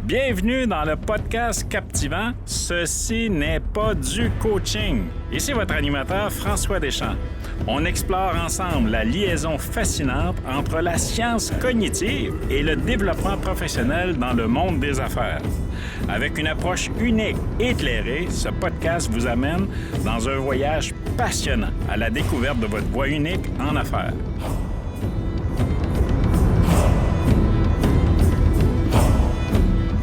Bienvenue dans le podcast captivant « Ceci n'est pas du coaching ». Ici votre animateur François Deschamps. On explore ensemble la liaison fascinante entre la science cognitive et le développement professionnel dans le monde des affaires. Avec une approche unique et éclairée, ce podcast vous amène dans un voyage passionnant à la découverte de votre voie unique en affaires.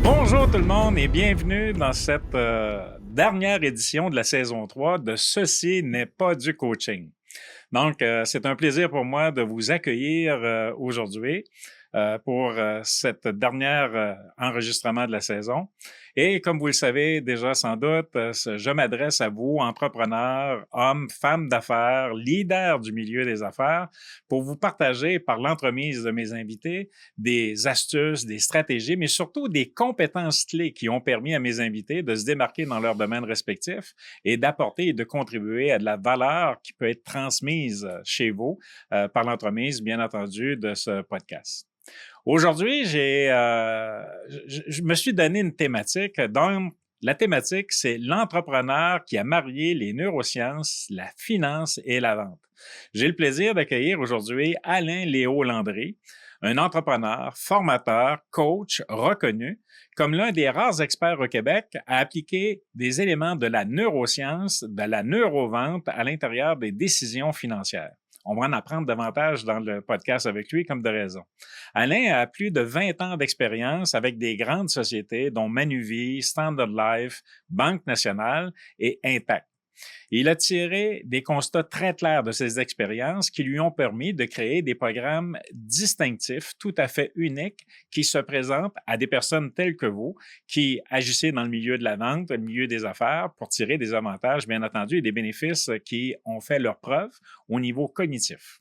Bonjour tout le monde et bienvenue dans cette dernière édition de la saison 3 de « Ceci n'est pas du coaching ». Donc, c'est un plaisir pour moi de vous accueillir aujourd'hui pour cette dernière enregistrement de la saison. Et comme vous le savez déjà sans doute, je m'adresse à vous, entrepreneurs, hommes, femmes d'affaires, leaders du milieu des affaires, pour vous partager par l'entremise de mes invités des astuces, des stratégies, mais surtout des compétences clés qui ont permis à mes invités de se démarquer dans leurs domaines respectifs et d'apporter et de contribuer à de la valeur qui peut être transmise chez vous par l'entremise, bien entendu, de ce podcast. Aujourd'hui, je me suis donné une thématique. Donc, la thématique, c'est l'entrepreneur qui a marié les neurosciences, la finance et la vente. J'ai le plaisir d'accueillir aujourd'hui Alain Léo Landry, un entrepreneur, formateur, coach reconnu comme l'un des rares experts au Québec à appliquer des éléments de la neuroscience, de la neurovente à l'intérieur des décisions financières. On va en apprendre davantage dans le podcast avec lui, comme de raison. Alain a plus de 20 ans d'expérience avec des grandes sociétés, dont Manuvie, Standard Life, Banque Nationale et Intact. Il a tiré des constats très clairs de ses expériences qui lui ont permis de créer des programmes distinctifs, tout à fait uniques, qui se présentent à des personnes telles que vous, qui agissez dans le milieu de la vente, le milieu des affaires, pour tirer des avantages, bien entendu, et des bénéfices qui ont fait leur preuve au niveau cognitif.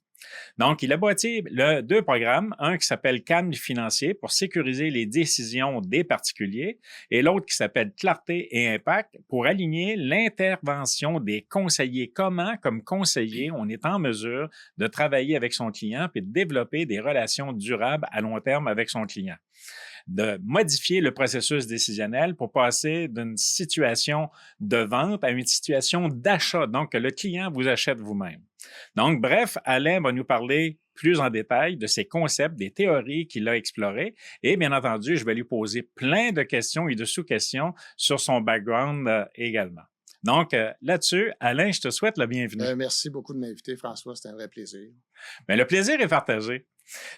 Donc, il a bâti deux programmes, un qui s'appelle Calme financier pour sécuriser les décisions des particuliers et l'autre qui s'appelle Clarté et Impact pour aligner l'intervention des conseillers. Comment, comme conseiller, on est en mesure de travailler avec son client et de développer des relations durables à long terme avec son client, de modifier le processus décisionnel pour passer d'une situation de vente à une situation d'achat, donc que le client vous achète vous-même. Donc, bref, Alain va nous parler plus en détail de ses concepts, des théories qu'il a explorées et bien entendu, je vais lui poser plein de questions et de sous-questions sur son background également. Donc, là-dessus, Alain, je te souhaite la bienvenue. Merci beaucoup de m'inviter, François. C'était un vrai plaisir. Bien, le plaisir est partagé.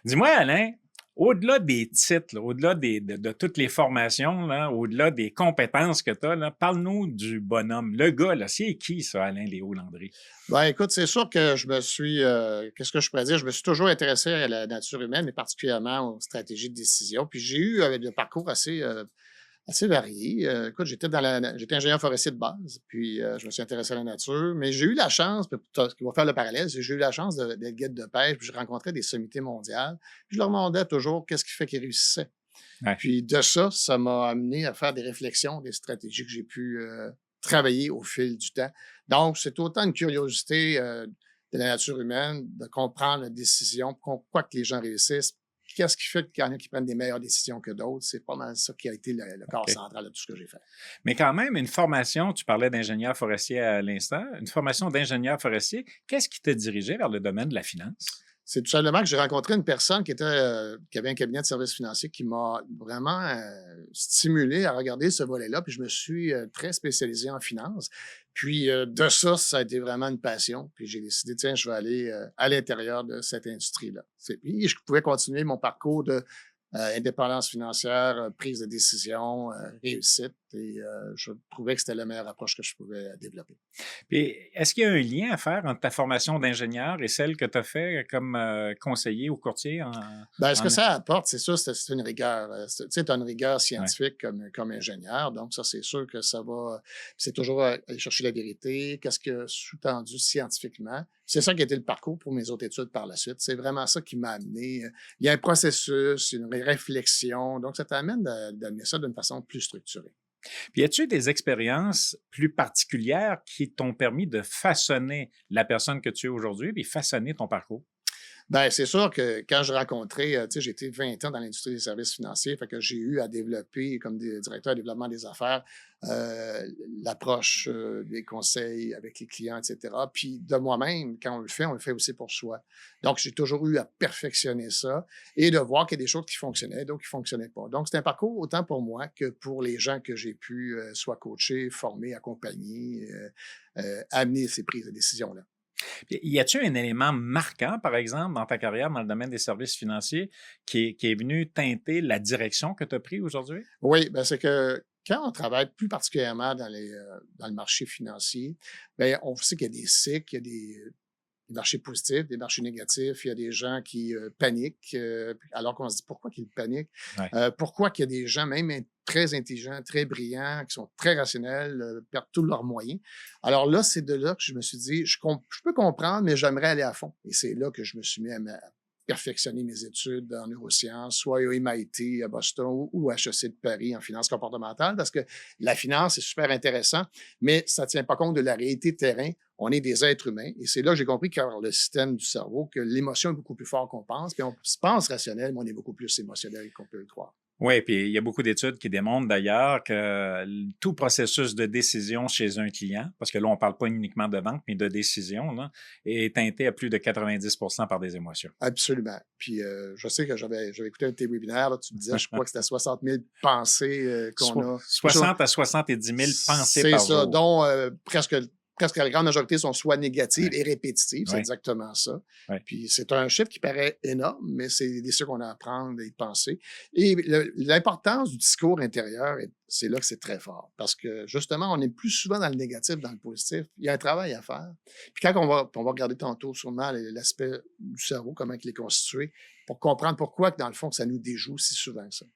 Dis-moi, Alain, au-delà des titres, au-delà de toutes les formations, là, au-delà des compétences que tu as, parle-nous du bonhomme. Le gars, là, c'est qui ça, Alain Léo Landry? Ben, écoute, c'est sûr que je me suis, qu'est-ce que je pourrais dire? Je me suis toujours intéressé à la nature humaine et particulièrement aux stratégies de décision. Puis j'ai eu un parcours assez varié. Écoute, j'étais ingénieur forestier de base, puis je me suis intéressé à la nature, mais j'ai eu la chance, ce qui va faire le parallèle, c'est que j'ai eu la chance d'être guide de pêche, puis je rencontrais des sommités mondiales, puis je leur demandais toujours qu'est-ce qui fait qu'ils réussissaient. Ouais. Puis de ça m'a amené à faire des réflexions, des stratégies que j'ai pu travailler au fil du temps. Donc, c'est autant une curiosité de la nature humaine, de comprendre la décision, pourquoi que les gens réussissent. Qu'est-ce qui fait qu'il y en a qui prennent des meilleures décisions que d'autres? C'est pas mal ça qui a été le corps central de tout ce que j'ai fait. Mais quand même, une formation, tu parlais d'ingénieur forestier à l'instant, une formation d'ingénieur forestier, qu'est-ce qui t'a dirigé vers le domaine de la finance? C'est tout simplement que j'ai rencontré une personne qui avait un cabinet de services financiers qui m'a vraiment stimulé à regarder ce volet-là. Puis je me suis très spécialisé en finance. Puis de ça a été vraiment une passion. Puis j'ai décidé, tiens, je vais aller à l'intérieur de cette industrie-là. Puis je pouvais continuer mon parcours de indépendance financière, prise de décision, réussite. Et je trouvais que c'était la meilleure approche que je pouvais développer. Puis, est-ce qu'il y a un lien à faire entre ta formation d'ingénieur et celle que tu as fait comme conseiller ou courtier? Ce que ça apporte, c'est sûr, c'est une rigueur. Tu sais, tu as une rigueur scientifique comme ingénieur, donc ça, c'est sûr que ça va... C'est toujours aller chercher la vérité, qu'est-ce qu'il y a sous-tendu scientifiquement. C'est ça qui a été le parcours pour mes autres études par la suite. C'est vraiment ça qui m'a amené. Il y a un processus, une réflexion, donc ça t'amène d'amener ça d'une façon plus structurée. Puis, as-tu des expériences plus particulières qui t'ont permis de façonner la personne que tu es aujourd'hui et façonner ton parcours? Ben, c'est sûr que quand je rencontrais, tu sais, j'ai été 20 ans dans l'industrie des services financiers, fait que j'ai eu à développer, comme directeur de développement des affaires, euh, l'approche des conseils avec les clients, etc. Puis de moi-même, quand on le fait aussi pour soi. Donc, j'ai toujours eu à perfectionner ça et de voir qu'il y a des choses qui fonctionnaient, d'autres qui ne fonctionnaient pas. Donc, c'est un parcours autant pour moi que pour les gens que j'ai pu soit coacher, former, accompagner, amener ces prises de décision-là. Puis, y a-t-il un élément marquant, par exemple, dans ta carrière dans le domaine des services financiers qui est venu teinter la direction que tu as prise aujourd'hui? Oui, ben c'est que quand on travaille plus particulièrement dans le marché financier, ben on sait qu'il y a des cycles, il y a des marchés positifs, des marchés négatifs, il y a des gens qui paniquent, alors qu'on se dit pourquoi qu'ils paniquent? Ouais. Pourquoi qu'il y a des gens, même très intelligents, très brillants, qui sont très rationnels, perdent tous leurs moyens. Alors là, c'est de là que je me suis dit, je peux comprendre, mais j'aimerais aller à fond. Et c'est là que je me suis mis à perfectionner mes études en neurosciences, soit au MIT à Boston ou HEC de Paris en finance comportementale, parce que la finance, c'est super intéressant, mais ça ne tient pas compte de la réalité de terrain. On est des êtres humains. Et c'est là que j'ai compris que le système du cerveau, que l'émotion est beaucoup plus fort qu'on pense, puis on se pense rationnel, mais on est beaucoup plus émotionnel qu'on peut le croire. Oui, puis il y a beaucoup d'études qui démontrent d'ailleurs que tout processus de décision chez un client, parce que là, on ne parle pas uniquement de vente, mais de décision, là, est teinté à plus de 90% par des émotions. Absolument. Puis je sais que j'avais écouté un de tes webinaires, là, tu me disais, je crois que c'était 60 000 pensées qu'on a. 60 à 70 000 pensées C'est par ça, jour. dont presque la grande majorité sont soit négatives et répétitives. C'est Ouais. exactement ça. Ouais. Puis c'est un chiffre qui paraît énorme, mais c'est des choses qu'on a à apprendre et penser. Et l'importance du discours intérieur, c'est là que c'est très fort. Parce que justement, on est plus souvent dans le négatif, dans le positif. Il y a un travail à faire. Puis quand on va regarder tantôt sûrement l'aspect du cerveau, comment il est constitué, pour comprendre pourquoi, que dans le fond, que ça nous déjoue si souvent que ça.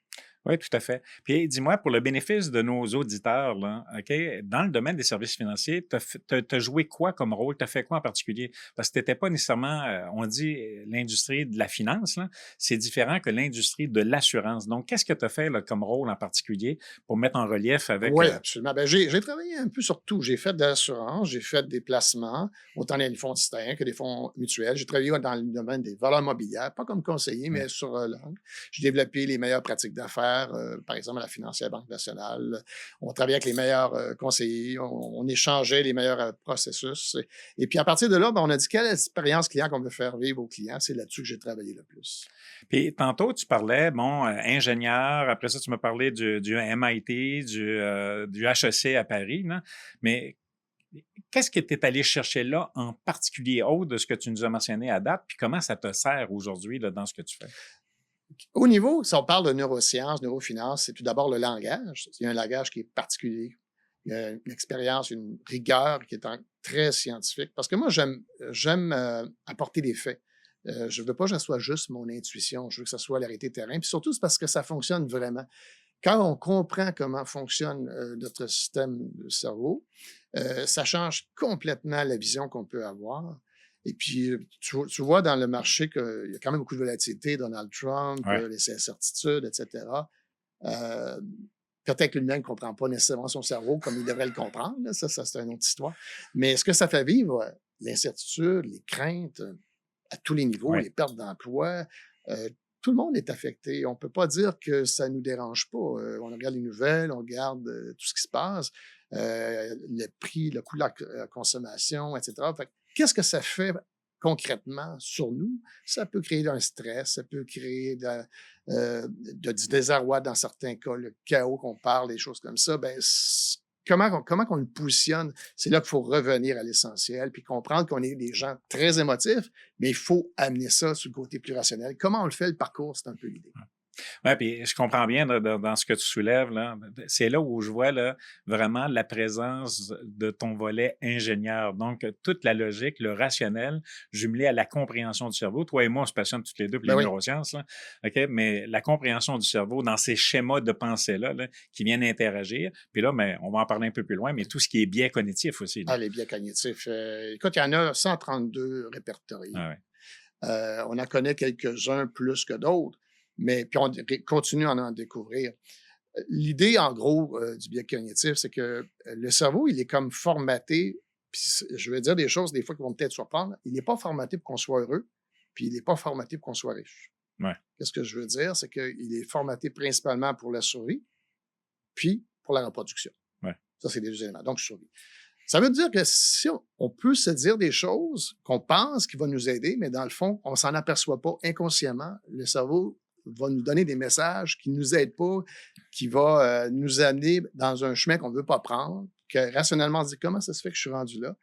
Oui, tout à fait. Puis dis-moi, pour le bénéfice de nos auditeurs, là, OK, dans le domaine des services financiers, tu as joué quoi comme rôle? Tu as fait quoi en particulier? Parce que tu n'étais pas nécessairement, on dit, l'industrie de la finance, là, c'est différent que l'industrie de l'assurance. Donc, qu'est-ce que tu as fait là, comme rôle en particulier pour mettre en relief avec... Oui, absolument. Ben, j'ai travaillé un peu sur tout. J'ai fait de l'assurance, j'ai fait des placements, autant dans les fonds citoyens que des fonds mutuels. J'ai travaillé dans le domaine des valeurs mobilières, pas comme conseiller, mais sur l'angle. J'ai développé les meilleures pratiques d'affaires, par exemple à la Financière Banque Nationale. On travaillait avec les meilleurs conseillers, on échangeait les meilleurs processus. Et puis à partir de là, ben, on a dit quelle expérience client qu'on veut faire vivre aux clients. C'est là-dessus que j'ai travaillé le plus. Puis tantôt, tu parlais, bon, ingénieur, après ça, tu m'as parlé du MIT, du HEC à Paris, là. Mais qu'est-ce que tu es allé chercher là en particulier autre de ce que tu nous as mentionné à date, puis comment ça te sert aujourd'hui là, dans ce que tu fais? Au niveau, si on parle de neurosciences, neurofinance, c'est tout d'abord le langage. Il y a un langage qui est particulier. Il y a une expérience, une rigueur qui est très scientifique. Parce que moi, j'aime apporter des faits. Je ne veux pas que ça soit juste mon intuition. Je veux que ça soit la réalité de terrain. Puis surtout, c'est parce que ça fonctionne vraiment. Quand on comprend comment fonctionne notre système de cerveau, ça change complètement la vision qu'on peut avoir. Et puis, tu vois dans le marché qu'il y a quand même beaucoup de volatilité, Donald Trump, Ouais. les incertitudes, etc. Euh, Peut-être que lui-même ne comprend pas nécessairement son cerveau comme il devrait le comprendre. Là. Ça c'est une autre histoire. Mais ce que ça fait vivre, l'incertitude, les craintes, à tous les niveaux, Ouais. les pertes d'emploi, tout le monde est affecté. On ne peut pas dire que ça ne nous dérange pas. On regarde les nouvelles, on regarde tout ce qui se passe, le prix, le coût de la consommation, etc. Fait, qu'est-ce que ça fait concrètement sur nous? Ça peut créer un stress, ça peut créer du désarroi dans certains cas, le chaos qu'on parle, des choses comme ça. Ben, comment qu'on le positionne? C'est là qu'il faut revenir à l'essentiel, puis comprendre qu'on est des gens très émotifs, mais il faut amener ça sur le côté plus rationnel. Comment on le fait, le parcours, c'est un peu l'idée. Oui, puis je comprends bien dans ce que tu soulèves, là. C'est là où je vois là, vraiment la présence de ton volet ingénieur. Donc, toute la logique, le rationnel, jumelé à la compréhension du cerveau. Toi et moi, on se passionne toutes les deux pour les Ben oui, neurosciences, là. OK? Mais la compréhension du cerveau dans ces schémas de pensée-là, là, qui viennent interagir. Puis là, ben, on va en parler un peu plus loin, mais tout ce qui est biais cognitif aussi. Là. les biais cognitifs. Écoute, il y en a 132 répertoriés. Ah ouais. On en connaît quelques-uns plus que d'autres, mais puis on continue à en découvrir. L'idée, en gros, du biais cognitif, c'est que le cerveau, il est comme formaté, puis je vais dire des choses des fois qui vont peut-être surprendre, il n'est pas formaté pour qu'on soit heureux, puis il n'est pas formaté pour qu'on soit riche. Ouais. Qu'est-ce que je veux dire? C'est qu'il est formaté principalement pour la survie, puis pour la reproduction. Ouais. Ça, c'est les deux éléments. Donc, survie. Ça veut dire que si on peut se dire des choses qu'on pense qui vont nous aider, mais dans le fond, on s'en aperçoit pas inconsciemment. Le cerveau va nous donner des messages qui ne nous aident pas, qui va nous amener dans un chemin qu'on ne veut pas prendre, que rationnellement on se dit comment ça se fait que je suis rendu là.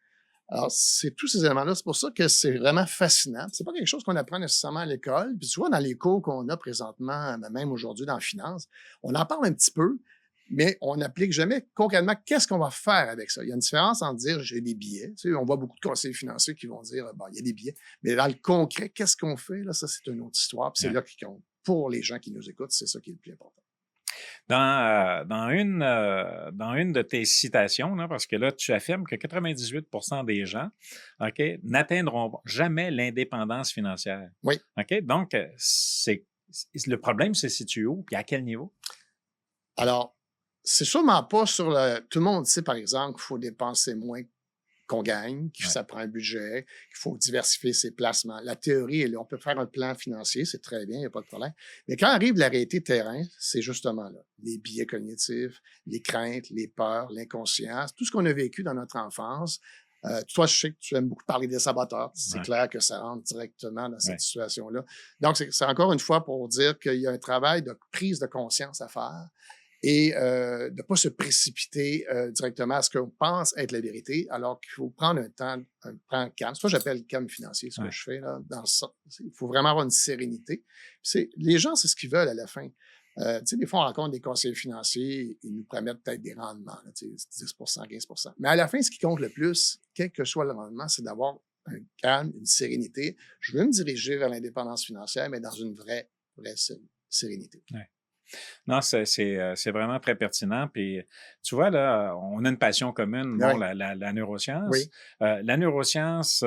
Alors, c'est tous ces éléments-là. C'est pour ça que c'est vraiment fascinant. C'est pas quelque chose qu'on apprend nécessairement à l'école. Puis tu vois, dans les cours qu'on a présentement, même aujourd'hui dans la finance, on en parle un petit peu, mais on n'applique jamais concrètement qu'est-ce qu'on va faire avec ça. Il y a une différence entre dire j'ai des billets. Tu sais, on voit beaucoup de conseillers financiers qui vont dire bon, il y a des billets. Mais dans le concret, qu'est-ce qu'on fait? Là, ça, c'est une autre histoire. Puis c'est là qui compte. Pour les gens qui nous écoutent, c'est ça qui est le plus important. Dans une de tes citations, là, parce que là, tu affirmes que 98% des gens, OK, n'atteindront jamais l'indépendance financière. Oui. OK? Donc, le problème se situe où? Puis à quel niveau? Alors, c'est sûrement pas sur le... Tout le monde sait, par exemple, qu'il faut dépenser moins qu'on gagne, que ça prend un budget, qu'il faut diversifier ses placements. La théorie est là. On peut faire un plan financier, c'est très bien, il n'y a pas de problème. Mais quand arrive la réalité terrain, c'est justement là. Les biais cognitifs, les craintes, les peurs, l'inconscience, tout ce qu'on a vécu dans notre enfance. Toi, je sais que tu aimes beaucoup parler des saboteurs. C'est clair que ça rentre directement dans cette situation-là. Donc, c'est encore une fois pour dire qu'il y a un travail de prise de conscience à faire et de ne pas se précipiter directement à ce qu'on pense être la vérité, alors qu'il faut prendre un temps calme. C'est ça que j'appelle le calme financier, ce que je fais. Là, il faut vraiment avoir une sérénité. Les gens, c'est ce qu'ils veulent à la fin. Tu sais, des fois, on rencontre des conseillers financiers, ils nous promettent peut-être des rendements, là, 10 15 Mais à la fin, ce qui compte le plus, quel que soit le rendement, c'est d'avoir un calme, une sérénité. Je veux me diriger vers l'indépendance financière, mais dans une vraie sérénité. Ouais. Non, c'est vraiment très pertinent. Puis, tu vois, là, on a une passion commune, bon, la neuroscience. Oui. La neuroscience,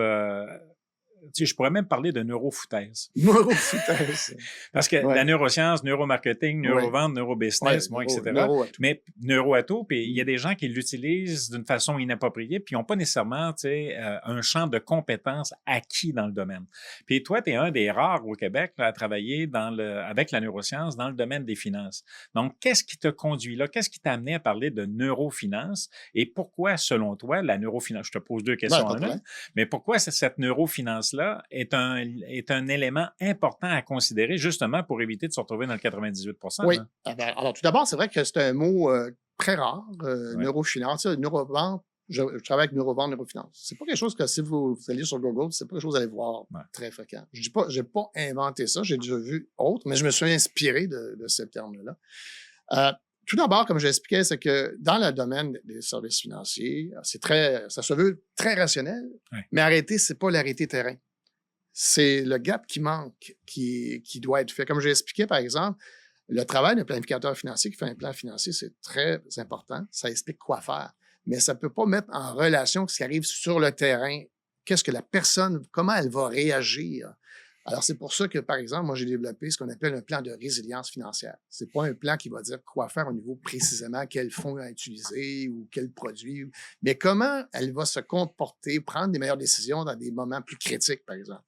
tu sais, je pourrais même parler de neurofoutaise. Neurofoutaise. Parce que la neuroscience, neuromarketing, neurovente, neurobusiness, etc. Mais neuroato, puis il y a des gens qui l'utilisent d'une façon inappropriée, puis ils n'ont pas nécessairement, tu sais, un champ de compétences acquis dans le domaine. Puis toi, tu es un des rares au Québec là, à travailler avec la neuroscience dans le domaine des finances. Donc, qu'est-ce qui te conduit là? Qu'est-ce qui t'a amené à parler de neurofinance? Et pourquoi, selon toi, la neurofinance, je te pose deux questions en une, mais pourquoi cette neurofinance là est un élément important à considérer justement pour éviter de se retrouver dans le 98%. Oui. Alors, tout d'abord, c'est vrai que c'est un mot très rare, neurofinance. Neurovente, je travaille avec neurovente, neurofinance. C'est pas quelque chose que si vous allez sur Google, c'est pas quelque chose que vous allez voir très fréquent. Je dis pas, j'ai pas inventé ça, j'ai déjà vu autre, mais je me suis inspiré de ce terme-là. Tout d'abord, comme j'expliquais, c'est que dans le domaine des services financiers, ça se veut très rationnel, mais arrêter, c'est pas l'arrêté terrain. C'est le gap qui manque, qui doit être fait. Comme j'ai expliqué, par exemple, le travail d'un planificateur financier qui fait un plan financier, c'est très important. Ça explique quoi faire. Mais ça ne peut pas mettre en relation ce qui arrive sur le terrain. Qu'est-ce que la personne, comment elle va réagir? Alors, c'est pour ça que, par exemple, moi, j'ai développé ce qu'on appelle un plan de résilience financière. C'est pas un plan qui va dire quoi faire au niveau précisément, quel fonds à utiliser ou quel produit, mais comment elle va se comporter, prendre des meilleures décisions dans des moments plus critiques, par exemple.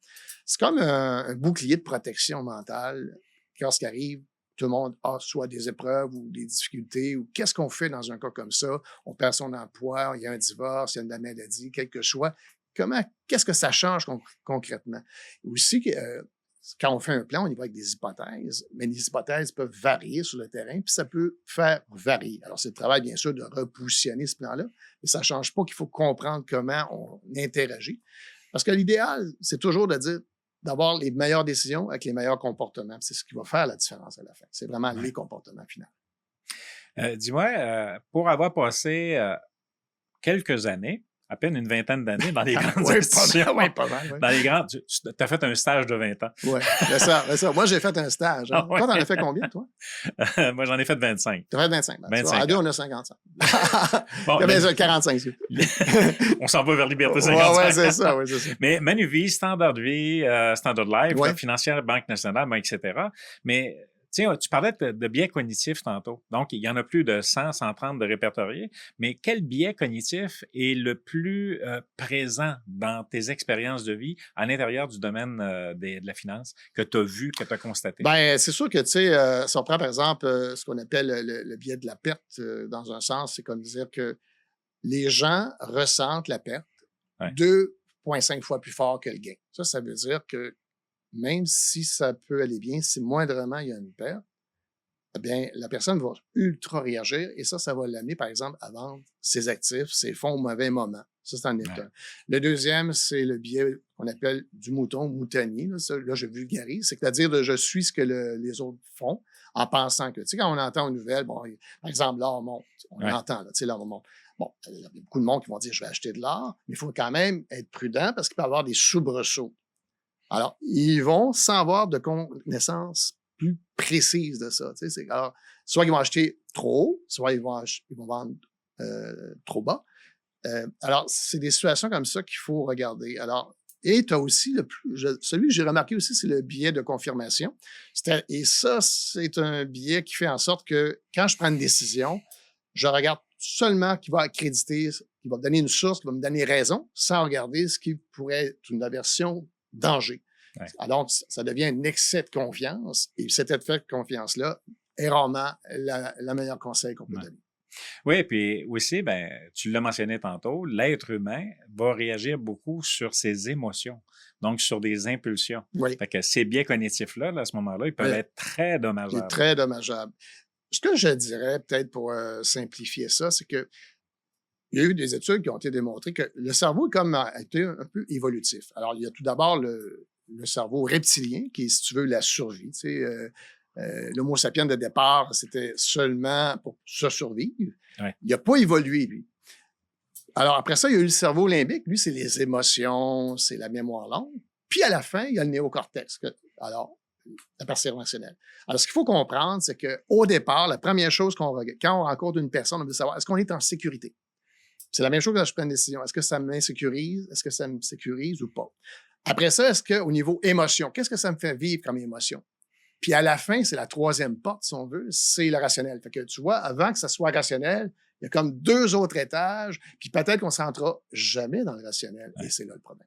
C'est comme un bouclier de protection mentale. Lorsqu'il arrive, tout le monde a soit des épreuves ou des difficultés, ou qu'est-ce qu'on fait dans un cas comme ça? On perd son emploi, il y a un divorce, il y a une maladie, quelque choix. Qu'est-ce que ça change concrètement? Aussi, quand on fait un plan, on y va avec des hypothèses, mais les hypothèses peuvent varier sur le terrain, puis ça peut faire varier. Alors, c'est le travail, bien sûr, de repositionner ce plan-là, mais ça ne change pas qu'il faut comprendre comment on interagit. Parce que l'idéal, c'est toujours d'avoir les meilleures décisions avec les meilleurs comportements. C'est ce qui va faire la différence à la fin. C'est vraiment les comportements finaux. Dis-moi, pour avoir passé quelques années, à peine une vingtaine d'années dans les grandes institutions. Pas mal. Dans les grandes, tu as fait un stage de 20 ans. Oui, c'est ça. Moi, j'ai fait un stage. Toi, t'en as fait combien, toi? Moi, j'en ai fait 25. Tu as fait 25. 25 à deux, on a 55. Bon, 45. On s'en va vers Liberté 55. Oui, c'est ça. Mais Manuvie, Standard Vie, Standard Life, Financière, Banque nationale, etc. Mais tu sais, tu parlais de biais cognitifs tantôt. Donc, il y en a plus de 100, 130 de répertoriés. Mais quel biais cognitif est le plus présent dans tes expériences de vie à l'intérieur du domaine de la finance que tu as vu, que tu as constaté? Ben, c'est sûr que, tu sais, si on prend par exemple ce qu'on appelle le biais de la perte, dans un sens, c'est comme dire que les gens ressentent la perte Ouais. 2,5 fois plus fort que le gain. Ça veut dire que même si ça peut aller bien, si moindrement il y a une perte, eh bien, la personne va ultra réagir et ça va l'amener, par exemple, à vendre ses actifs, ses fonds au mauvais moment. Ça, c'en est Ouais. un. Le deuxième, c'est le biais qu'on appelle du moutonnier. Là, je vulgarise. C'est-à-dire de je suis ce que les autres font en pensant que, tu sais, quand on entend une nouvelle, bon, par exemple, l'or monte. On Ouais. l'entend, là, tu sais, l'or monte. Bon, il y a beaucoup de monde qui vont dire, je vais acheter de l'or, mais il faut quand même être prudent parce qu'il peut y avoir des soubresauts. Alors, ils vont sans avoir de connaissances plus précises de ça. Tu sais, alors, soit ils vont acheter trop haut, soit ils vont vendre trop bas. Alors, c'est des situations comme ça qu'il faut regarder. Alors, et tu as aussi celui que j'ai remarqué aussi, c'est le biais de confirmation. Et ça, c'est un biais qui fait en sorte que quand je prends une décision, je regarde seulement qui va accréditer, qui va me donner une source, qui va me donner raison, sans regarder ce qui pourrait être une aversion danger. Ouais. Alors, ça devient un excès de confiance et cet excès de confiance-là est rarement la meilleure conseil qu'on peut donner. Oui, puis aussi, ben, tu l'as mentionné tantôt, l'être humain va réagir beaucoup sur ses émotions, donc sur des impulsions. Oui. Fait que ces biais cognitifs-là, là, à ce moment-là, ils peuvent être très dommageables. C'est très dommageable. Ce que je dirais, peut-être pour simplifier ça, c'est que il y a eu des études qui ont été démontrées que le cerveau a été un peu évolutif. Alors, il y a tout d'abord le cerveau reptilien, qui est, si tu veux, la survie. Tu sais, l'Homo sapiens de départ, c'était seulement pour se survivre. Ouais. Il n'a pas évolué, lui. Alors, après ça, il y a eu le cerveau limbique. Lui, c'est les émotions, c'est la mémoire longue. Puis, à la fin, il y a le néocortex. Alors, la partie émotionnelle. Alors, ce qu'il faut comprendre, c'est qu'au départ, la première chose qu'on regarde, quand on rencontre une personne, on veut savoir, est-ce qu'on est en sécurité? C'est la même chose quand je prends une décision. Est-ce que ça m'insécurise? Est-ce que ça me sécurise ou pas? Après ça, est-ce qu'au niveau émotion, qu'est-ce que ça me fait vivre comme émotion? Puis à la fin, c'est la troisième porte, si on veut, c'est le rationnel. Fait que tu vois, avant que ça soit rationnel, il y a comme 2 autres étages, puis peut-être qu'on ne s'entrera jamais dans le rationnel. Ouais. Et c'est là le problème.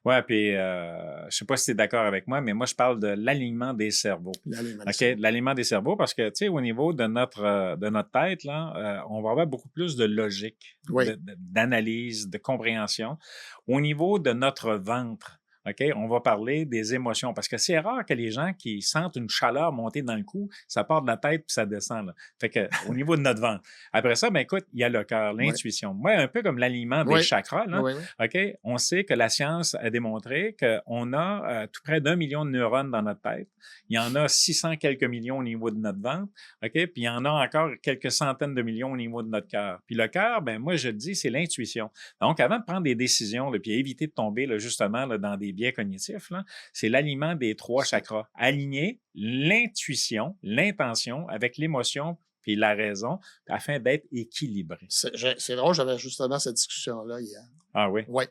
Oui, puis je sais pas si tu es d'accord avec moi, mais moi, je parle de l'alignement des cerveaux. L'alignement des cerveaux, parce que, tu sais, au niveau de notre tête, là, on va avoir beaucoup plus de logique, oui. d'analyse, de compréhension. Au niveau de notre ventre, OK, on va parler des émotions, parce que c'est rare que les gens qui sentent une chaleur monter dans le cou, ça part de la tête puis ça descend, là. Fait que, au niveau de notre ventre. Après ça, ben écoute, il y a le cœur, l'intuition. Moi, un peu comme l'alignement des chakras, là, OK, on sait que la science a démontré qu'on a tout près d'1 million de neurones dans notre tête. Il y en a 600 quelques millions au niveau de notre ventre, OK, puis il y en a encore quelques centaines de millions au niveau de notre cœur. Puis le cœur, ben moi, je le dis, c'est l'intuition. Donc, avant de prendre des décisions, là, puis éviter de tomber, là, justement, là, dans des biais cognitifs, là, c'est l'alignement des 3 chakras. Aligner l'intuition, l'intention avec l'émotion puis la raison afin d'être équilibré. C'est drôle, j'avais justement cette discussion-là hier. Ah oui? Oui.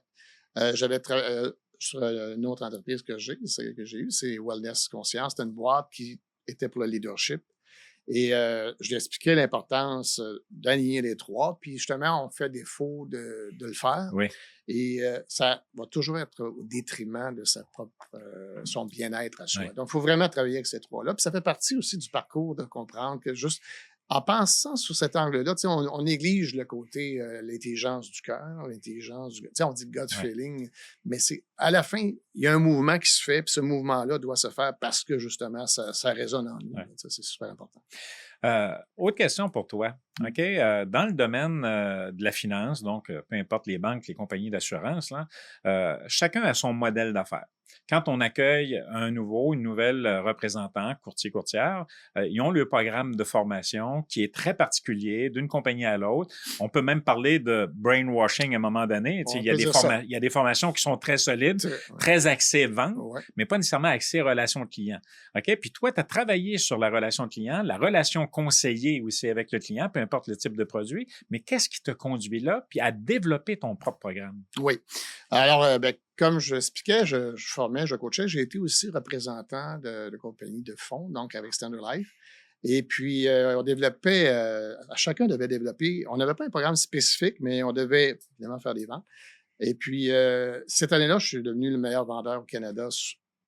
J'avais sur une autre entreprise que j'ai eue, c'est Wellness Conscience. C'était une boîte qui était pour le leadership. Et je lui expliquais l'importance d'aligner les 3. Puis justement, on fait défaut de le faire. Oui. Et ça va toujours être au détriment de son bien-être à soi. Oui. Donc, il faut vraiment travailler avec ces 3-là. Puis ça fait partie aussi du parcours de comprendre que juste en pensant sur cet angle-là, on néglige le côté l'intelligence du cœur, l'intelligence du... On dit gut feeling, mais c'est à la fin, il y a un mouvement qui se fait, puis ce mouvement-là doit se faire parce que, justement, ça résonne en nous. Ouais. C'est super important. Autre question pour toi. OK? Dans le domaine de la finance, donc peu importe les banques, les compagnies d'assurance, là, chacun a son modèle d'affaires. Quand on accueille une nouvelle représentant, courtier-courtière, ils ont le programme de formation qui est très particulier d'une compagnie à l'autre. On peut même parler de brainwashing à un moment donné. Il y a des formations qui sont très solides, très axées vente, mais pas nécessairement axées relation client. OK? Puis toi, tu as travaillé sur la relation client, la relation conseillée aussi avec le client, peu importe le type de produit, mais qu'est-ce qui te conduit là, puis à développer ton propre programme? Oui. Alors, comme je l'expliquais, je formais, je coachais. J'ai été aussi représentant de compagnie de fonds, donc avec Standard Life. Et puis, on développait, chacun devait développer, on n'avait pas un programme spécifique, mais on devait évidemment faire des ventes. Et puis, cette année-là, je suis devenu le meilleur vendeur au Canada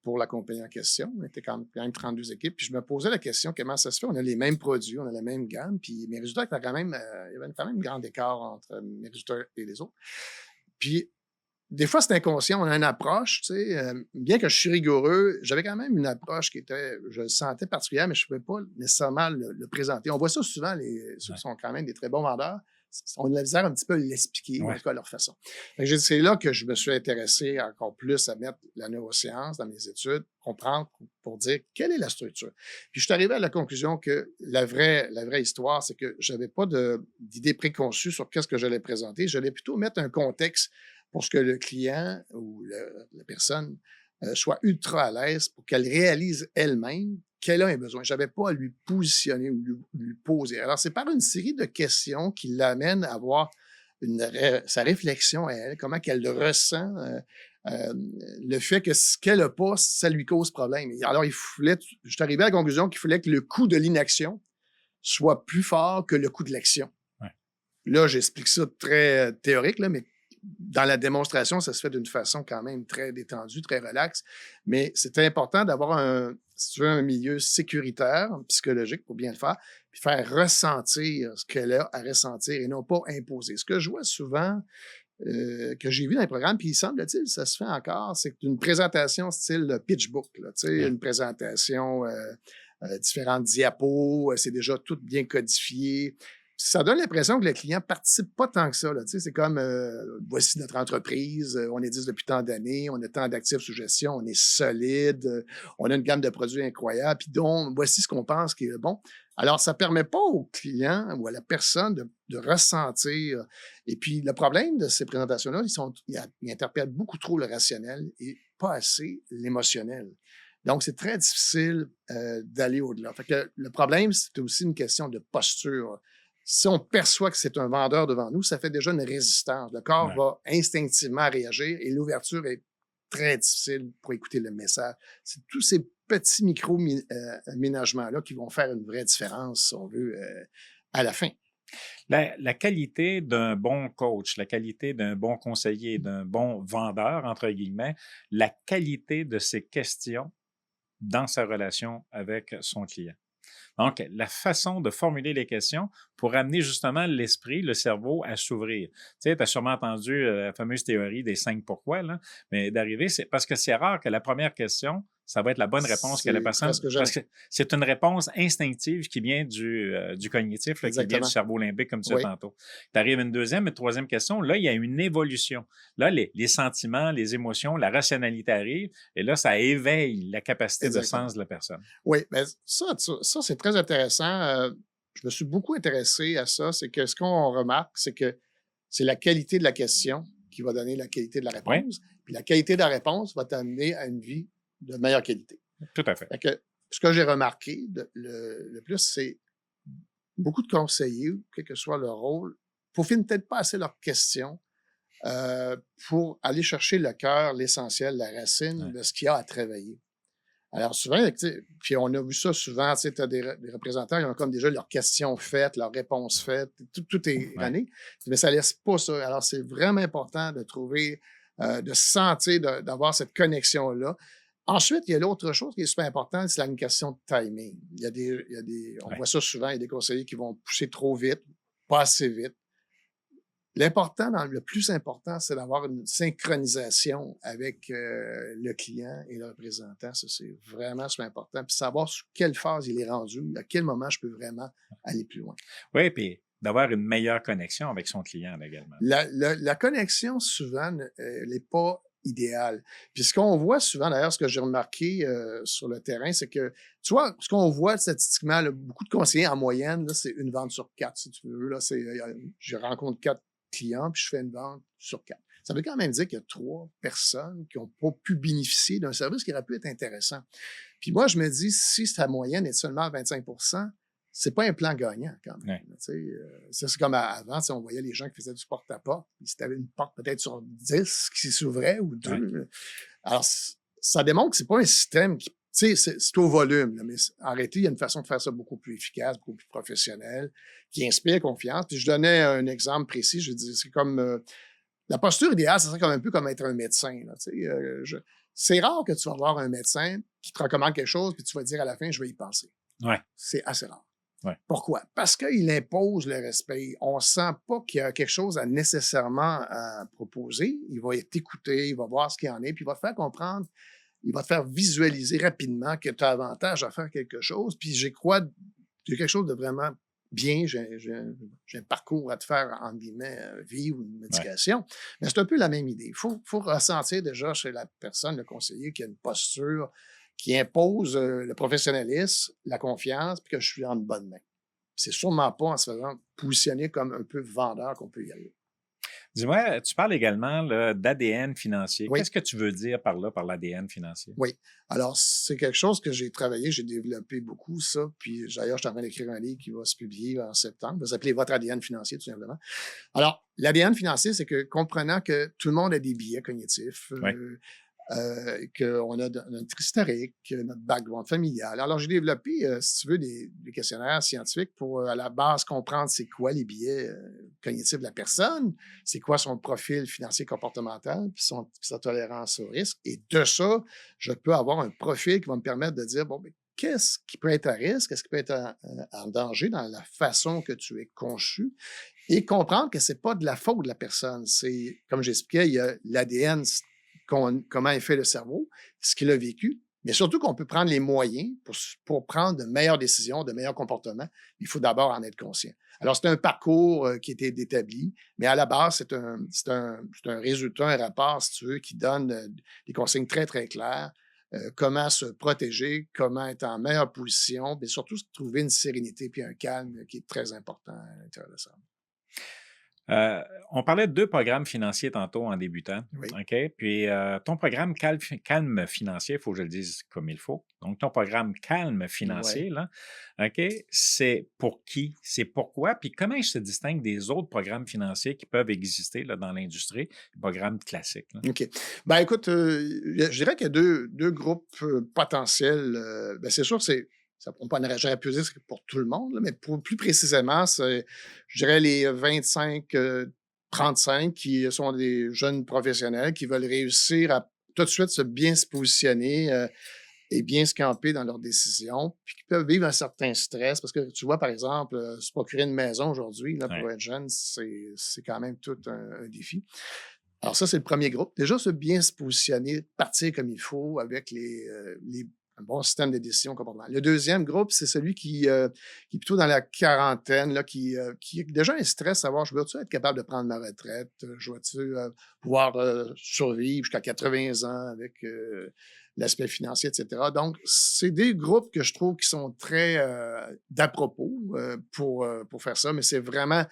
pour la compagnie en question. On était quand même 32 équipes. Puis, je me posais la question, comment ça se fait? On a les mêmes produits, on a la même gamme. Puis, mes résultats étaient quand même, il y avait quand même un grand écart entre mes résultats et les autres. Puis, des fois, c'est inconscient, on a une approche, tu sais, bien que je suis rigoureux, j'avais quand même une approche qui était, je le sentais particulière, mais je ne pouvais pas nécessairement le présenter. On voit ça souvent, ceux qui sont quand même des très bons vendeurs, on a la misère un petit peu à l'expliquer, en tout cas à leur façon. C'est là que je me suis intéressé encore plus à mettre la neuroscience dans mes études, comprendre pour dire quelle est la structure. Puis je suis arrivé à la conclusion que la vraie histoire, c'est que je n'avais pas d'idée préconçue sur qu'est-ce que j'allais présenter. J'allais plutôt mettre un contexte pour ce que le client ou la personne soit ultra à l'aise pour qu'elle réalise elle-même qu'elle a un besoin. Je n'avais pas à lui positionner ou lui poser. Alors, c'est par une série de questions qui l'amènent à avoir sa réflexion à elle, comment qu'elle le ressent, le fait que ce qu'elle n'a pas, ça lui cause problème. Alors, je suis arrivé à la conclusion qu'il fallait que le coût de l'inaction soit plus fort que le coût de l'action. Ouais. Là, j'explique ça très théorique, là, mais dans la démonstration, ça se fait d'une façon quand même très détendue, très relaxe. Mais c'est important d'avoir si tu veux, un milieu sécuritaire, psychologique pour bien le faire, puis faire ressentir ce qu'elle a à ressentir et non pas imposer. Ce que je vois souvent, que j'ai vu dans les programmes, puis il semble-t-il, ça se fait encore, c'est une présentation style pitch book, là, tu sais, une présentation, différentes diapos, c'est déjà tout bien codifié. Ça donne l'impression que le client ne participe pas tant que ça. Là. Tu sais, c'est comme, voici notre entreprise, on existe depuis tant d'années, on a tant d'actifs sous gestion, on est solide, on a une gamme de produits incroyable, puis donc, voici ce qu'on pense qui est bon. Alors, ça ne permet pas au client ou à la personne de ressentir. Et puis, le problème de ces présentations-là, ils interprètent beaucoup trop le rationnel et pas assez l'émotionnel. Donc, c'est très difficile d'aller au-delà. Fait que le problème, c'est aussi une question de posture. Si on perçoit que c'est un vendeur devant nous, ça fait déjà une résistance. Le corps va instinctivement réagir et l'ouverture est très difficile pour écouter le message. C'est tous ces petits micro-ménagements-là qui vont faire une vraie différence, si on veut, à la fin. La qualité d'un bon coach, la qualité d'un bon conseiller, d'un bon vendeur, entre guillemets, la qualité de ses questions dans sa relation avec son client. Donc, la façon de formuler les questions pour amener justement l'esprit, le cerveau à s'ouvrir. Tu sais, tu as sûrement entendu la fameuse théorie des 5 pourquoi, là, mais d'arriver, c'est parce que c'est rare que la première question, ça va être la bonne réponse que la personne... Parce que c'est une réponse instinctive qui vient du cognitif, là, qui vient du cerveau limbique, comme tu disais tantôt. Tu arrives à une deuxième et troisième question, là, il y a une évolution. Là, les sentiments, les émotions, la rationalité arrivent, et là, ça éveille la capacité de sens de la personne. Oui, mais ça c'est très intéressant. Je me suis beaucoup intéressé à ça. C'est que ce qu'on remarque, c'est que c'est la qualité de la question qui va donner la qualité de la réponse. Puis la qualité de la réponse va t'amener à une vie de meilleure qualité. Tout à fait. Fait que, ce que j'ai remarqué le plus, c'est beaucoup de conseillers, quel que soit leur rôle, peaufinent peut-être pas assez leurs questions pour aller chercher le cœur, l'essentiel, la racine de ce qu'il y a à travailler. Alors souvent, puis on a vu ça souvent, tu as des représentants qui ont comme déjà leurs questions faites, leurs réponses faites, tout est donné, mais ça laisse pas ça. Alors c'est vraiment important de trouver, de se sentir, d'avoir cette connexion-là. Ensuite, il y a l'autre chose qui est super importante, c'est une question de timing. On voit ça souvent, il y a des conseillers qui vont pousser trop vite, pas assez vite. Le plus important, c'est d'avoir une synchronisation avec le client et le représentant. Ça, c'est vraiment super important. Puis savoir sur quelle phase il est rendu, à quel moment je peux vraiment aller plus loin. Oui, puis d'avoir une meilleure connexion avec son client également. La connexion, souvent, n'est pas idéale. Puis ce qu'on voit souvent, d'ailleurs, ce que j'ai remarqué sur le terrain, c'est que, tu vois, ce qu'on voit statistiquement, là, beaucoup de conseillers en moyenne, là, c'est une vente sur 4, si tu veux. Là, je rencontre 4 clients, puis je fais une vente sur 4. Ça veut quand même dire qu'il y a 3 personnes qui n'ont pas pu bénéficier d'un service qui aurait pu être intéressant. Puis moi, je me dis, si ta moyenne est seulement 25 %, c'est pas un plan gagnant quand même. Ouais. Tu sais, ça, c'est comme avant, tu sais, on voyait les gens qui faisaient du porte-à-porte. Puis c'était une porte peut-être sur 10 qui s'ouvrait ou 2. Ouais. Alors, ça démontre que c'est pas un système qui. Tu sais, c'est au volume, là, mais en réalité, il y a une façon de faire ça beaucoup plus efficace, beaucoup plus professionnelle, qui inspire confiance. Puis je donnais un exemple précis. Je dis, c'est comme la posture idéale, ça serait comme un peu comme être un médecin. Là, tu sais, c'est rare que tu vas voir un médecin qui te recommande quelque chose, puis tu vas dire à la fin, je vais y penser. Ouais. C'est assez rare. Ouais. Pourquoi? Parce qu'il impose le respect. On ne sent pas qu'il y a quelque chose à nécessairement à proposer. Il va t'écouter, il va voir ce qu'il y en est, puis il va te faire comprendre, il va te faire visualiser rapidement que tu as avantage à faire quelque chose. Puis j'ai quelque chose de vraiment bien, j'ai un parcours à te faire, entre guillemets, vivre ou une médication. Mais c'est un peu la même idée. Il faut ressentir déjà chez la personne, le conseiller, qu'il y a une posture qui impose le professionnalisme, la confiance, puis que je suis en bonne main. C'est sûrement pas en se faisant positionner comme un peu vendeur qu'on peut y aller. Dis-moi, tu parles également d'ADN financier. Oui. Qu'est-ce que tu veux dire par l'ADN financier? Oui. Alors, c'est quelque chose que j'ai travaillé, j'ai développé beaucoup, ça. Puis d'ailleurs, je suis en train d'écrire un livre qui va se publier en septembre. Il va s'appeler Votre ADN financier, tout simplement. Alors, l'ADN financier, c'est que comprenant que tout le monde a des biais cognitifs, Oui. qu'on a notre historique, notre background familial. Alors, j'ai développé, si tu veux, des questionnaires scientifiques pour, à la base, comprendre c'est quoi les biais cognitifs de la personne, c'est quoi son profil financier comportemental, puis sa tolérance au risque. Et de ça, je peux avoir un profil qui va me permettre de dire, bon, mais qu'est-ce qui peut être à risque, qu'est-ce qui peut être en danger dans la façon que tu es conçu, et comprendre que c'est pas de la faute de la personne. C'est, comme j'expliquais, il y a l'ADN, comment est fait le cerveau, ce qu'il a vécu, mais surtout qu'on peut prendre les moyens pour prendre de meilleures décisions, de meilleurs comportements. Il faut d'abord en être conscient. Alors, c'est un parcours qui a été établi, mais à la base, c'est un résultat, un rapport, si tu veux, qui donne des consignes très, très claires. Comment se protéger, comment être en meilleure position, mais surtout trouver une sérénité puis un calme qui est très important à l'intérieur de ça. On parlait de 2 programmes financiers tantôt en débutant. Oui. OK? Puis ton programme Calme financier, il faut que je le dise comme il faut. Donc, ton programme Calme financier, là, OK, c'est pour qui? C'est pourquoi? Puis comment il se distingue des autres programmes financiers qui peuvent exister là, dans l'industrie, les programmes classiques? Là? OK. Ben écoute, je dirais qu'il y a deux groupes potentiels. Ben c'est sûr, j'aurais pu dire que c'est pour tout le monde, là, mais plus précisément, c'est, je dirais, les 25-35 qui sont des jeunes professionnels qui veulent réussir à tout de suite bien se positionner et bien se camper dans leurs décisions, puis qui peuvent vivre un certain stress. Parce que tu vois, par exemple, se procurer une maison aujourd'hui, là, pour être jeune, c'est quand même tout un défi. Alors ça, c'est le premier groupe. Déjà, bien se positionner, partir comme il faut avec un bon système de décision comportementale. Le deuxième groupe, c'est celui qui est plutôt dans la quarantaine, là, qui a déjà un stress, savoir, je veux-tu être capable de prendre ma retraite? Je veux-tu pouvoir survivre jusqu'à 80 ans avec l'aspect financier, etc. Donc, c'est des groupes que je trouve qui sont très d'à propos pour faire ça, mais c'est vraiment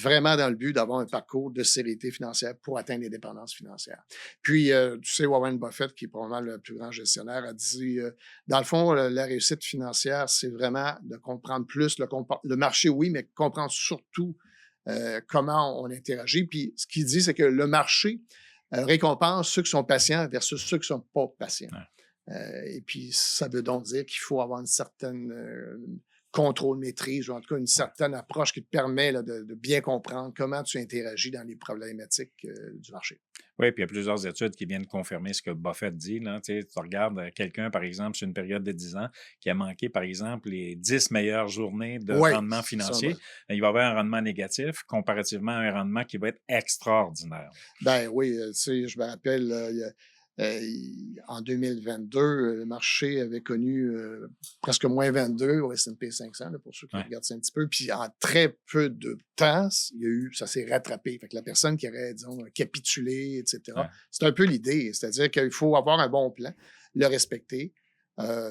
dans le but d'avoir un parcours de sérénité financière pour atteindre l'indépendance financière. Puis, tu sais, Warren Buffett, qui est probablement le plus grand gestionnaire, a dit, dans le fond, la réussite financière, c'est vraiment de comprendre plus le marché, oui, mais comprendre surtout comment on interagit. Puis, ce qu'il dit, c'est que le marché récompense ceux qui sont patients versus ceux qui ne sont pas patients. Ouais. Et puis, ça veut donc dire qu'il faut avoir une certaine contrôle, maîtrise, ou en tout cas une certaine approche qui te permet là, de bien comprendre comment tu interagis dans les problématiques du marché. Oui, puis il y a plusieurs études qui viennent confirmer ce que Buffett dit. Là. Tu regardes quelqu'un, par exemple, sur une période de 10 ans, qui a manqué, par exemple, les 10 meilleures journées de rendement financier, il va avoir un rendement négatif comparativement à un rendement qui va être extraordinaire. Ben oui, tu sais, je me rappelle, en 2022, le marché avait connu presque moins 22 au S&P 500, là, pour ceux qui regardent ça un petit peu. Puis en très peu de temps, ça s'est rattrapé. Fait que la personne qui aurait, disons, capitulé, etc., c'est un peu l'idée. C'est-à-dire qu'il faut avoir un bon plan, le respecter,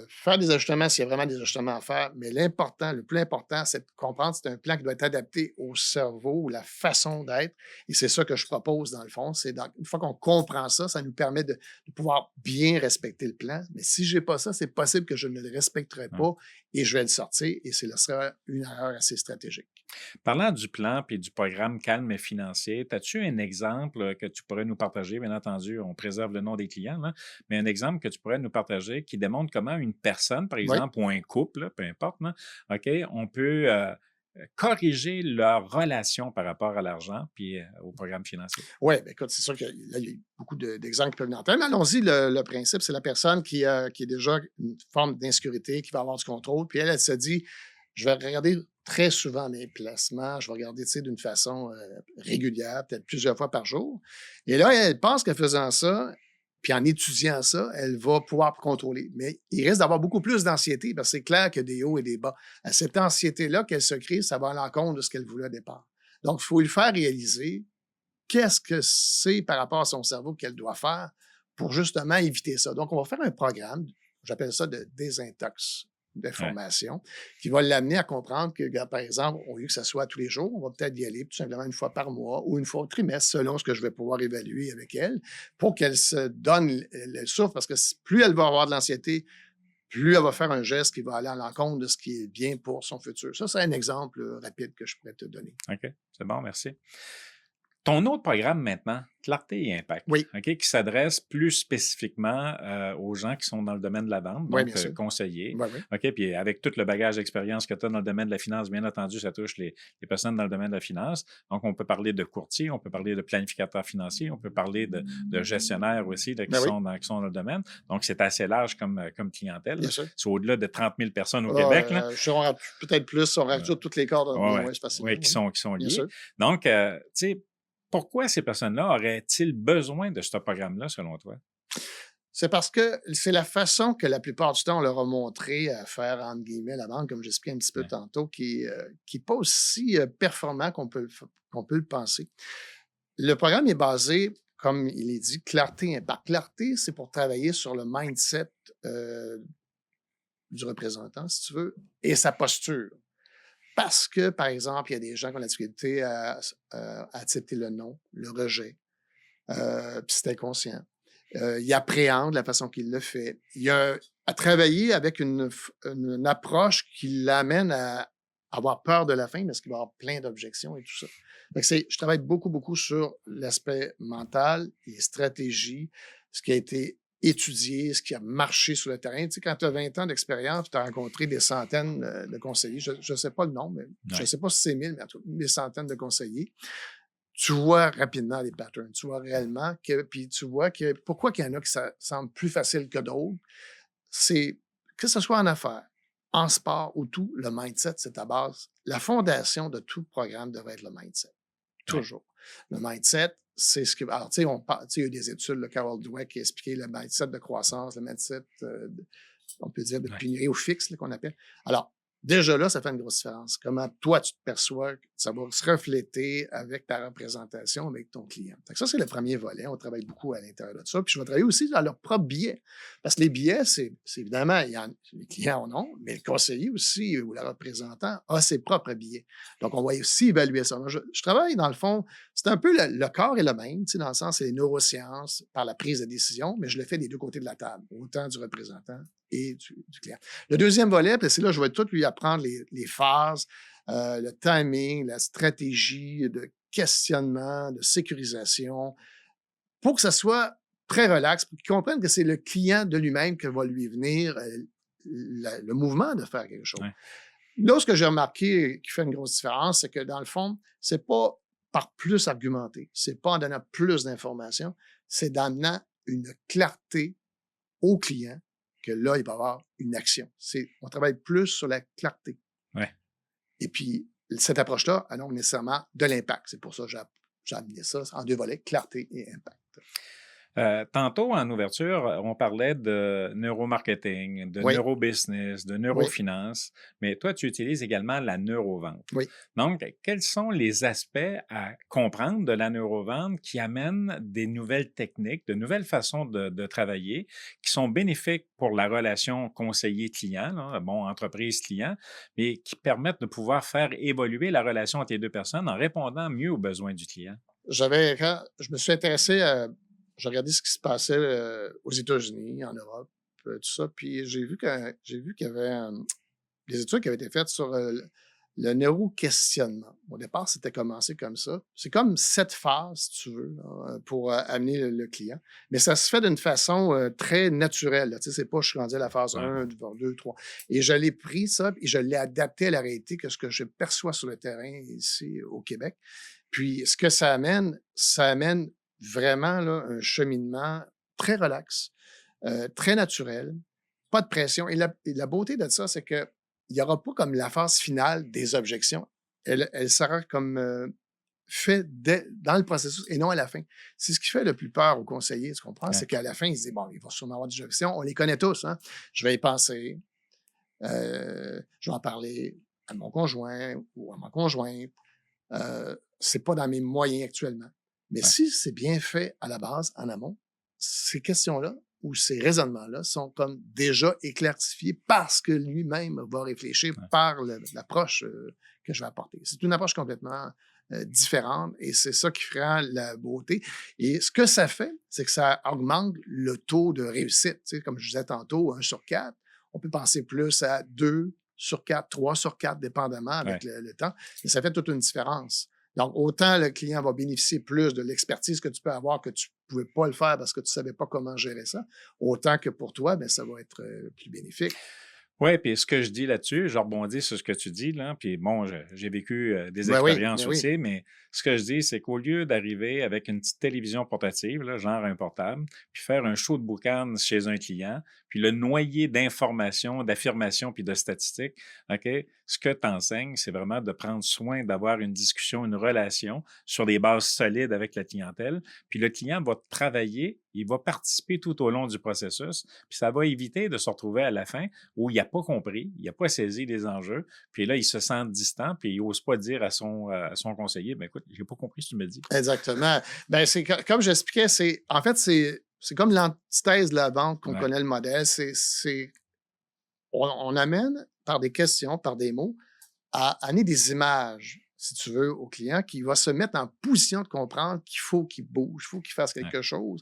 Faire des ajustements s'il y a vraiment des ajustements à faire, mais l'important, le plus important, c'est de comprendre que c'est un plan qui doit être adapté au cerveau ou la façon d'être. Et c'est ça que je propose dans le fond. Une fois qu'on comprend ça, ça nous permet de pouvoir bien respecter le plan. Mais si je n'ai pas ça, c'est possible que je ne le respecterai Hum. pas et je vais le sortir et ce sera une erreur assez stratégique. Parlant du plan puis du programme Calme et financier, as-tu un exemple que tu pourrais nous partager? Bien entendu, on préserve le nom des clients, là, mais un exemple que tu pourrais nous partager qui démontre comment une personne, par Oui. exemple, ou un couple, là, peu importe, là, OK, on peut corriger leur relation par rapport à l'argent puis au programme financier. Oui, ben écoute, c'est sûr que là, il y a beaucoup d'exemples qui peuvent venir en tête. Mais allons-y, le principe, c'est la personne qui est déjà une forme d'insécurité, qui va avoir du contrôle. Puis elle se dit, je vais regarder très souvent mes placements, je vais regarder, tu sais, d'une façon régulière, peut-être plusieurs fois par jour. Et là, elle pense qu'en faisant ça, puis en étudiant ça, elle va pouvoir contrôler. Mais il risque d'avoir beaucoup plus d'anxiété parce que c'est clair qu'il y a des hauts et des bas. À cette anxiété-là qu'elle se crée, ça va à l'encontre de ce qu'elle voulait au départ. Donc, il faut lui faire réaliser qu'est-ce que c'est par rapport à son cerveau qu'elle doit faire pour justement éviter ça. Donc, on va faire un programme, j'appelle ça de désintox Ouais. d'information, qui va l'amener à comprendre que, par exemple, au lieu que ça soit tous les jours, on va peut-être y aller tout simplement une fois par mois ou une fois au trimestre, selon ce que je vais pouvoir évaluer avec elle, pour qu'elle se donne le souffle, parce que plus elle va avoir de l'anxiété, plus elle va faire un geste qui va aller à l'encontre de ce qui est bien pour son futur. Ça, c'est un exemple rapide que je pourrais te donner. OK, c'est bon, merci. Ton autre programme maintenant, Clarté et Impact, Oui, OK, qui s'adresse plus spécifiquement aux gens qui sont dans le domaine de la vente, oui, donc bien sûr. conseillers. Oui, oui. OK, puis avec tout le bagage d'expérience que tu as dans le domaine de la finance, bien entendu, ça touche les personnes dans le domaine de la finance. Donc, on peut parler de courtier, on peut parler de planificateur financier, on peut parler de gestionnaires aussi là, Ben oui, qui sont dans le domaine. Donc, c'est assez large comme clientèle. bien Là. sûr. C'est au-delà de 30 000 personnes au Ah, Québec. Là. peut-être plus, on Ouais, rajoute toutes les cordes, ouais, bien ouais, oui, c'est facilement, ouais, oui, qui sont bien liés. sûr. Donc, tu sais, pourquoi ces personnes-là auraient-ils besoin de ce programme-là, selon toi? C'est parce que c'est la façon que la plupart du temps, on leur a montré à faire, entre guillemets, la vente, comme j'expliquais un petit peu Ouais, tantôt, qui est pas aussi performant qu'on peut le penser. Le programme est basé, comme il est dit, clarté, impact. Clarté, c'est pour travailler sur le mindset euh, du représentant, si tu veux, et sa posture. Parce que, par exemple, il y a des gens qui ont la difficulté à accepter le non, le rejet, puis c'est inconscient. Il appréhende la façon qu'il le fait. Il a à travailler avec une approche qui l'amène à avoir peur de la fin parce qu'il va avoir plein d'objections et tout ça. Fait que je travaille beaucoup, beaucoup sur l'aspect mental, les stratégies, ce qui a été étudié, ce qui a marché sur le terrain. Tu sais, quand tu as 20 ans d'expérience, tu as rencontré des centaines de conseillers. Je ne sais pas le nombre, mais je ne ouais, sais pas si c'est 1000, mais en tout cas, des centaines de conseillers. Tu vois rapidement les patterns. Tu vois réellement puis tu vois que pourquoi qu'il y en a qui ça semble plus facile que d'autres, c'est que ce soit en affaires, en sport ou tout, le mindset, c'est ta base. La fondation de tout programme devrait être le mindset. ouais, Toujours. Le mindset, c'est ce que. Alors, tu sais, il y a eu des études, le Carol Dweck qui a expliqué le mindset de croissance, le mindset, on peut dire, de ouais. pénurie ou fixe, là, qu'on appelle. Alors, déjà là, ça fait une grosse différence. Comment toi, tu te perçois, ça va se refléter avec ta représentation, avec ton client. Fait que ça, c'est le premier volet. On travaille beaucoup à l'intérieur de ça. Puis je vais travailler aussi dans leurs propres billets. Parce que les billets, c'est évidemment, les clients en ont, mais le conseiller aussi ou le représentant a ses propres billets. Donc, on va aussi évaluer ça. Je travaille, dans le fond, c'est un peu le corps est le même, tu sais, dans le sens, c'est les neurosciences par la prise de décision, mais je le fais des deux côtés de la table, autant du représentant et du client. Le deuxième volet, puis c'est là, je vais tout lui apprendre les phases, le timing, la stratégie de questionnement, de sécurisation, pour que ça soit très relax, pour qu'il comprenne que c'est le client de lui-même qui va lui venir le mouvement de faire quelque chose. Ouais. Là, ce que j'ai remarqué qui fait une grosse différence, c'est que dans le fond, c'est pas par plus argumenter, c'est pas en donnant plus d'informations, c'est en donnant une clarté au client que là, il va y avoir une action. On travaille plus sur la clarté. Ouais. Et puis, cette approche-là a donc nécessairement de l'impact. C'est pour ça que j'ai amené ça en deux volets, clarté et impact. Tantôt, en ouverture, on parlait de neuromarketing, de Oui, neurobusiness, de oui, neurofinance, mais toi, tu utilises également la neurovente. oui. Donc, quels sont les aspects à comprendre de la neurovente qui amènent des nouvelles techniques, de nouvelles façons de travailler qui sont bénéfiques pour la relation conseiller-client, là, bon, entreprise-client, mais qui permettent de pouvoir faire évoluer la relation entre les deux personnes en répondant mieux aux besoins du client? Quand je me suis intéressé j'ai regardé ce qui se passait, aux États-Unis, en Europe, tout ça, puis j'ai vu qu'il y avait, des études qui avaient été faites sur, le neuro-questionnement. Au départ, c'était commencé comme ça. C'est comme 7 phases, si tu veux, là, pour, amener le client. Mais ça se fait d'une façon, très naturelle, là. Tu sais, c'est pas je suis rendu à la phase Ouais. 1, 2, 3. Et je l'ai pris ça et je l'ai adapté à la réalité que ce que je perçois sur le terrain ici au Québec. Puis ce que ça amène vraiment là, un cheminement très relax, très naturel, pas de pression. Et la beauté de ça, c'est qu'il n'y aura pas comme la phase finale des objections. Elle sera comme fait dans le processus et non à la fin. C'est ce qui fait le plus peur aux conseillers, tu comprends? Ouais. C'est qu'à la fin, ils se disent, bon, il va sûrement avoir des objections. On les connaît tous, hein? Je vais y penser. Je vais en parler à mon conjoint ou à ma conjointe. C'est pas dans mes moyens actuellement. Mais Ouais. si c'est bien fait à la base, en amont, ces questions-là ou ces raisonnements-là sont comme déjà éclaircifiés parce que lui-même va réfléchir Ouais. par l'approche que je vais apporter. C'est une approche complètement différente et c'est ça qui fera la beauté. Et ce que ça fait, c'est que ça augmente le taux de réussite. Tu sais, comme je disais tantôt, 1 sur 4, on peut penser plus à 2 sur 4, 3 sur 4, dépendamment avec Ouais. le temps. Et ça fait toute une différence. Donc, autant le client va bénéficier plus de l'expertise que tu peux avoir que tu ne pouvais pas le faire parce que tu ne savais pas comment gérer ça, autant que pour toi, ben, ça va être plus bénéfique. Oui, puis ce que je dis là-dessus, je rebondis sur ce que tu dis, là, puis bon, j'ai vécu des Ben expériences oui, aussi, mais ce que je dis, c'est qu'au lieu d'arriver avec une petite télévision portative, là, genre un portable, puis faire un show de boucan chez un client, puis le noyer d'informations, d'affirmations, puis de statistiques, OK? Ce que tu enseignes, c'est vraiment de prendre soin d'avoir une discussion, une relation sur des bases solides avec la clientèle, puis le client va travailler, il va participer tout au long du processus, puis ça va éviter de se retrouver à la fin où il n'a pas compris, il n'a pas saisi les enjeux, puis là, il se sent distant, puis il n'ose pas dire à son conseiller, ben écoute, j'ai pas compris ce que tu me dis. exactement. Ben, comme j'expliquais, c'est comme l'antithèse de la vente qu'on Ouais, connaît le modèle. On amène par des questions, par des mots, à amener des images, si tu veux, au client qui va se mettre en position de comprendre qu'il faut qu'il bouge, il faut qu'il fasse ouais, quelque chose.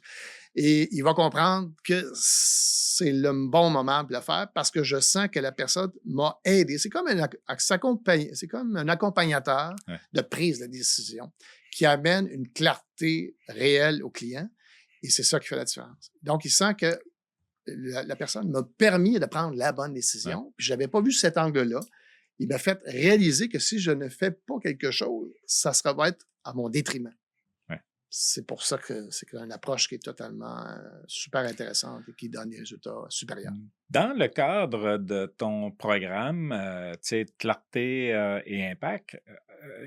Et il va comprendre que c'est le bon moment de le faire parce que je sens que la personne m'a aidé. C'est comme un accompagnateur ouais. de prise de décision qui amène une clarté réelle au client. Et c'est ça qui fait la différence. Donc, il sent que la personne m'a permis de prendre la bonne Ouais. décision. Je n'avais pas vu cet angle-là. Il m'a fait réaliser que si je ne fais pas quelque chose, va être à mon détriment. Ouais. C'est pour ça que c'est une approche qui est totalement super intéressante et qui donne des résultats supérieurs. Dans le cadre de ton programme, tu sais, clarté et impact,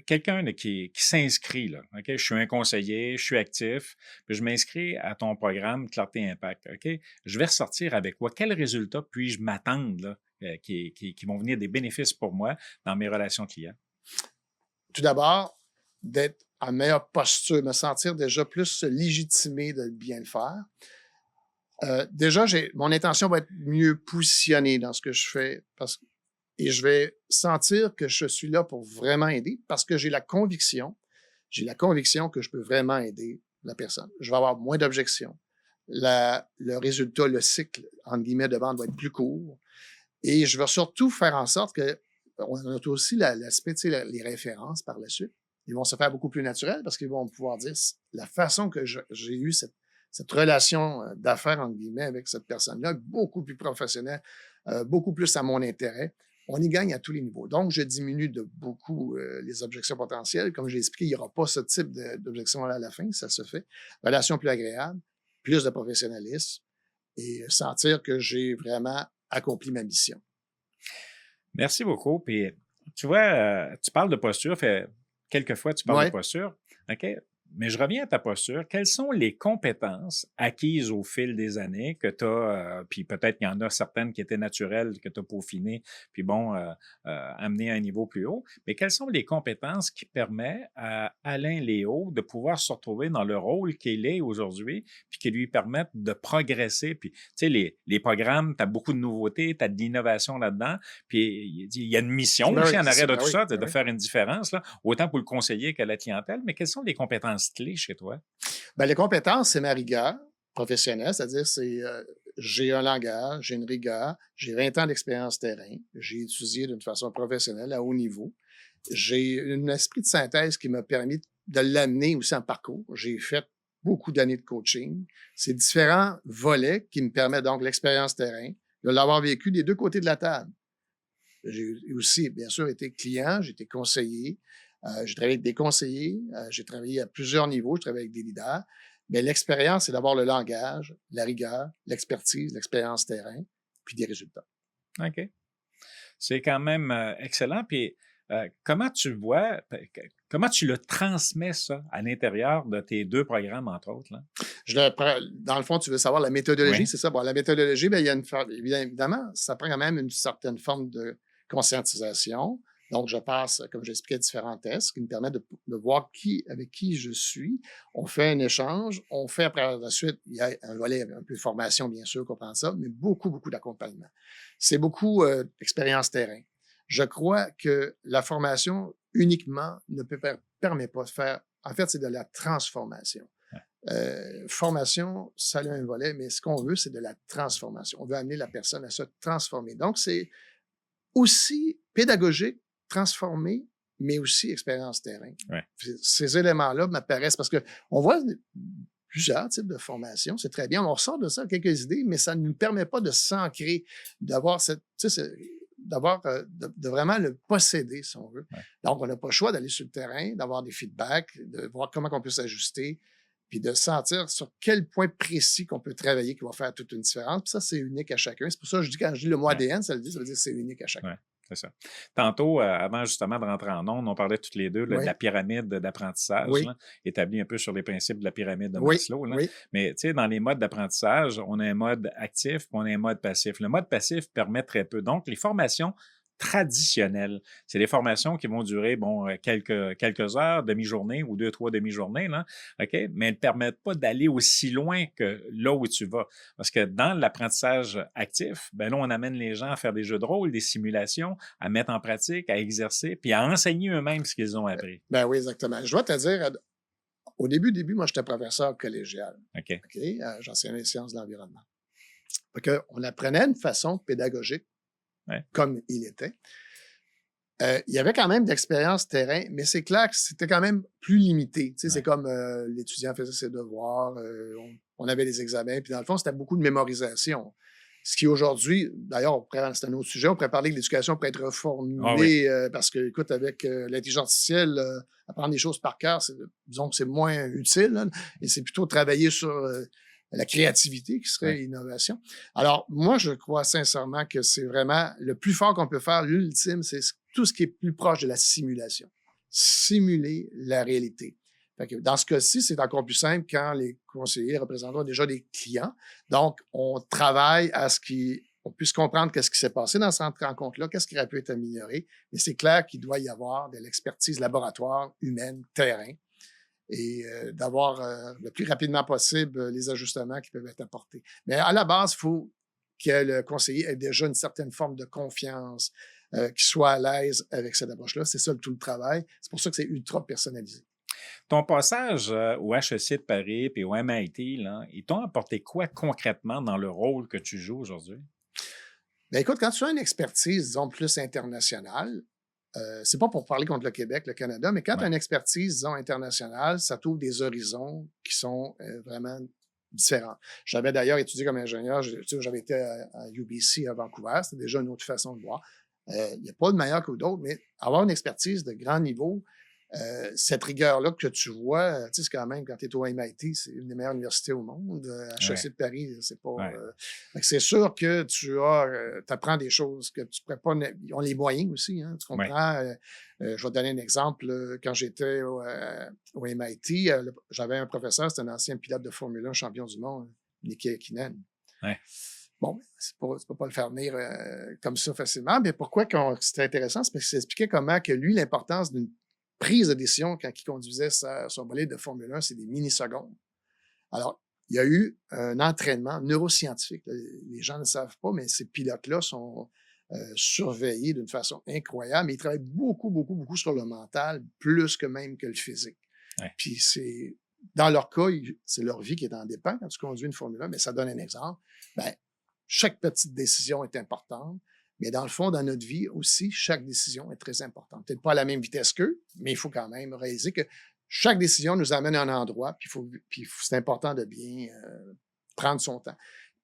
quelqu'un là, qui s'inscrit, là, OK? Je suis un conseiller, je suis actif, puis je m'inscris à ton programme Clarté et Impact, OK? Je vais ressortir avec quoi? Quels résultats puis-je m'attendre là, qui vont venir des bénéfices pour moi dans mes relations clients? Tout d'abord, d'être en meilleure posture, me sentir déjà plus légitimé de bien le faire. Déjà, mon intention va être mieux positionnée dans ce que je fais et je vais sentir que je suis là pour vraiment aider parce que j'ai la conviction que je peux vraiment aider la personne. Je vais avoir moins d'objections. Le résultat, le cycle, entre guillemets, de vente va être plus court. Et je vais surtout faire en sorte que, on a aussi l'aspect, tu sais, les références par la suite. Ils vont se faire beaucoup plus naturels parce qu'ils vont pouvoir dire la façon que j'ai eu cette relation d'affaires, entre guillemets, avec cette personne-là, beaucoup plus professionnelle, beaucoup plus à mon intérêt. On y gagne à tous les niveaux. Donc, je diminue de beaucoup les objections potentielles. Comme je l'ai expliqué, il n'y aura pas ce type d'objection-là à la fin, ça se fait. Relation plus agréable, plus de professionnalisme et sentir que j'ai vraiment accompli ma mission. Merci beaucoup. Puis, tu vois, tu parles de posture, fait quelquefois tu parles de Oui, posture. OK? mais je reviens à ta posture. Quelles sont les compétences acquises au fil des années que tu as, puis peut-être qu'il y en a certaines qui étaient naturelles, que tu as peaufinées, puis bon, amenées à un niveau plus haut, mais quelles sont les compétences qui permettent à Alain Léo de pouvoir se retrouver dans le rôle qu'il est aujourd'hui, puis qui lui permettent de progresser? Puis, tu sais, les programmes, tu as beaucoup de nouveautés, tu as de l'innovation là-dedans, puis il y a une mission Ben aussi oui, en c'est ça, arrière de ben tout oui, ça, ben de oui. faire une différence, là, autant pour le conseiller que la clientèle, mais quelles sont les compétences clés chez toi? Ben, les compétences, c'est ma rigueur professionnelle, c'est-à-dire j'ai un langage, j'ai une rigueur, j'ai 20 ans d'expérience terrain, j'ai étudié d'une façon professionnelle à haut niveau. J'ai un esprit de synthèse qui m'a permis de l'amener aussi en parcours. J'ai fait beaucoup d'années de coaching. C'est différents volets qui me permettent donc l'expérience terrain, de l'avoir vécu des deux côtés de la table. J'ai aussi, bien sûr, été client, j'ai été conseiller, j'ai travaillé avec des conseillers, j'ai travaillé à plusieurs niveaux, je travaille avec des leaders. Mais l'expérience, c'est d'avoir le langage, la rigueur, l'expertise, l'expérience terrain, puis des résultats. OK. C'est quand même excellent. Puis, comment tu vois, comment tu le transmets, ça, à l'intérieur de tes deux programmes, entre autres, là? Dans le fond, tu veux savoir la méthodologie, Oui. c'est ça? Bon, la méthodologie, bien, il y a évidemment, ça prend quand même une certaine forme de conscientisation. Donc, je passe, comme j'expliquais, différents tests qui me permettent de voir avec qui je suis. On fait un échange. On fait après la suite, il y a un volet un peu de formation, bien sûr, qu'on prend ça, mais beaucoup, beaucoup d'accompagnement. C'est beaucoup d'expérience terrain. Je crois que la formation uniquement permet pas de faire. En fait, c'est de la transformation. Formation, ça a un volet, mais ce qu'on veut, c'est de la transformation. On veut amener la personne à se transformer. Donc, c'est aussi pédagogique, transformer, mais aussi expérience terrain. Ouais. Ces éléments-là m'apparaissent parce qu'on voit plusieurs types de formations, c'est très bien. On ressort de ça quelques idées, mais ça ne nous permet pas de s'ancrer, d'avoir de vraiment le posséder, si on veut. Ouais. Donc, on n'a pas le choix d'aller sur le terrain, d'avoir des feedbacks, de voir comment on peut s'ajuster, puis de sentir sur quel point précis qu'on peut travailler qui va faire toute une différence. Puis ça, c'est unique à chacun. C'est pour ça que quand je dis le mot ADN, ça veut dire que c'est unique à chacun. Ouais, c'est ça. Tantôt, avant justement de rentrer en ondes, on parlait toutes les deux là, de Oui. la pyramide d'apprentissage, Oui. là, établie un peu sur les principes de la pyramide de Oui. Maslow. Là. Oui. Mais tu sais, dans les modes d'apprentissage, on a un mode actif, puis on a un mode passif. Le mode passif permet très peu. Donc, les formations traditionnelles, c'est des formations qui vont durer quelques heures, demi-journée ou 2, 3 demi-journées, là, OK? Mais elles ne permettent pas d'aller aussi loin que là où tu vas. Parce que dans l'apprentissage actif, ben là, on amène les gens à faire des jeux de rôle, des simulations, à mettre en pratique, à exercer, puis à enseigner eux-mêmes ce qu'ils ont appris. Ben oui, exactement. Je dois te dire, au début, moi, j'étais professeur collégial. OK? OK? J'enseignais les sciences de l'environnement. Fait on apprenait de façon pédagogique, Ouais. comme il était. Il y avait quand même d'expérience terrain, mais c'est clair que c'était quand même plus limité. Tu sais, Ouais. c'est comme l'étudiant faisait ses devoirs, on avait des examens, puis dans le fond, c'était beaucoup de mémorisation. Ce qui aujourd'hui, d'ailleurs, c'est un autre sujet, on pourrait parler que l'éducation pourrait être reformulée parce que, écoute, avec l'intelligence artificielle, apprendre des choses par cœur, disons que c'est moins utile, là, et c'est plutôt travailler sur la créativité qui serait l'innovation. Alors, moi, je crois sincèrement que c'est vraiment le plus fort qu'on peut faire, l'ultime, c'est tout ce qui est plus proche de la simulation. Simuler la réalité. Fait que dans ce cas-ci, c'est encore plus simple quand les conseillers représentent déjà des clients. Donc, on travaille à ce qu'on puisse comprendre qu'est-ce qui s'est passé dans cette rencontre-là, qu'est-ce qui aurait pu être amélioré. Mais c'est clair qu'il doit y avoir de l'expertise laboratoire, humaine, terrain, et d'avoir le plus rapidement possible les ajustements qui peuvent être apportés. Mais à la base, il faut que le conseiller ait déjà une certaine forme de confiance, qu'il soit à l'aise avec cette approche-là. C'est ça tout le travail. C'est pour ça que c'est ultra personnalisé. Ton passage au HEC de Paris et au MIT, là, ils t'ont apporté quoi concrètement dans le rôle que tu joues aujourd'hui? Bien, écoute, quand tu as une expertise, disons, plus internationale, c'est pas pour parler contre le Québec, le Canada, mais quand tu as une expertise, disons, internationale, ça t'ouvre des horizons qui sont vraiment différents. J'avais d'ailleurs étudié comme ingénieur, j'avais été à UBC à Vancouver, c'était déjà une autre façon de voir. Il n'y a pas de meilleur que d'autres, mais avoir une expertise de grand niveau, Cette rigueur-là que tu vois, tu sais, c'est quand même, quand tu es au MIT, c'est une des meilleures universités au monde. HEC de Paris, c'est pas... fait que c'est sûr que tu apprends des choses que tu ne pourrais pas... Ils ont les moyens aussi, hein, tu comprends? Je vais te donner un exemple. Quand j'étais au MIT, j'avais un professeur, c'était un ancien pilote de Formule 1, champion du monde, Niki Häkkinen. Bon, tu peux pas le faire venir comme ça facilement, mais pourquoi c'était intéressant? C'est parce qu'il expliquait comment que lui, l'importance d'une prise de décision quand il conduisait son bolide de Formule 1, c'est des millisecondes. Alors, il y a eu un entraînement neuroscientifique. Les gens ne savent pas, mais ces pilotes-là sont surveillés d'une façon incroyable. Mais ils travaillent beaucoup, beaucoup, beaucoup sur le mental, plus que même que le physique. Puis dans leur cas, c'est leur vie qui est en dépend quand tu conduis une Formule 1, mais ça donne un exemple. Ben, chaque petite décision est importante, mais dans le fond, dans notre vie aussi, chaque décision est très importante. Peut-être pas à la même vitesse qu'eux, mais il faut quand même réaliser que chaque décision nous amène à un endroit, puis c'est important de bien prendre son temps.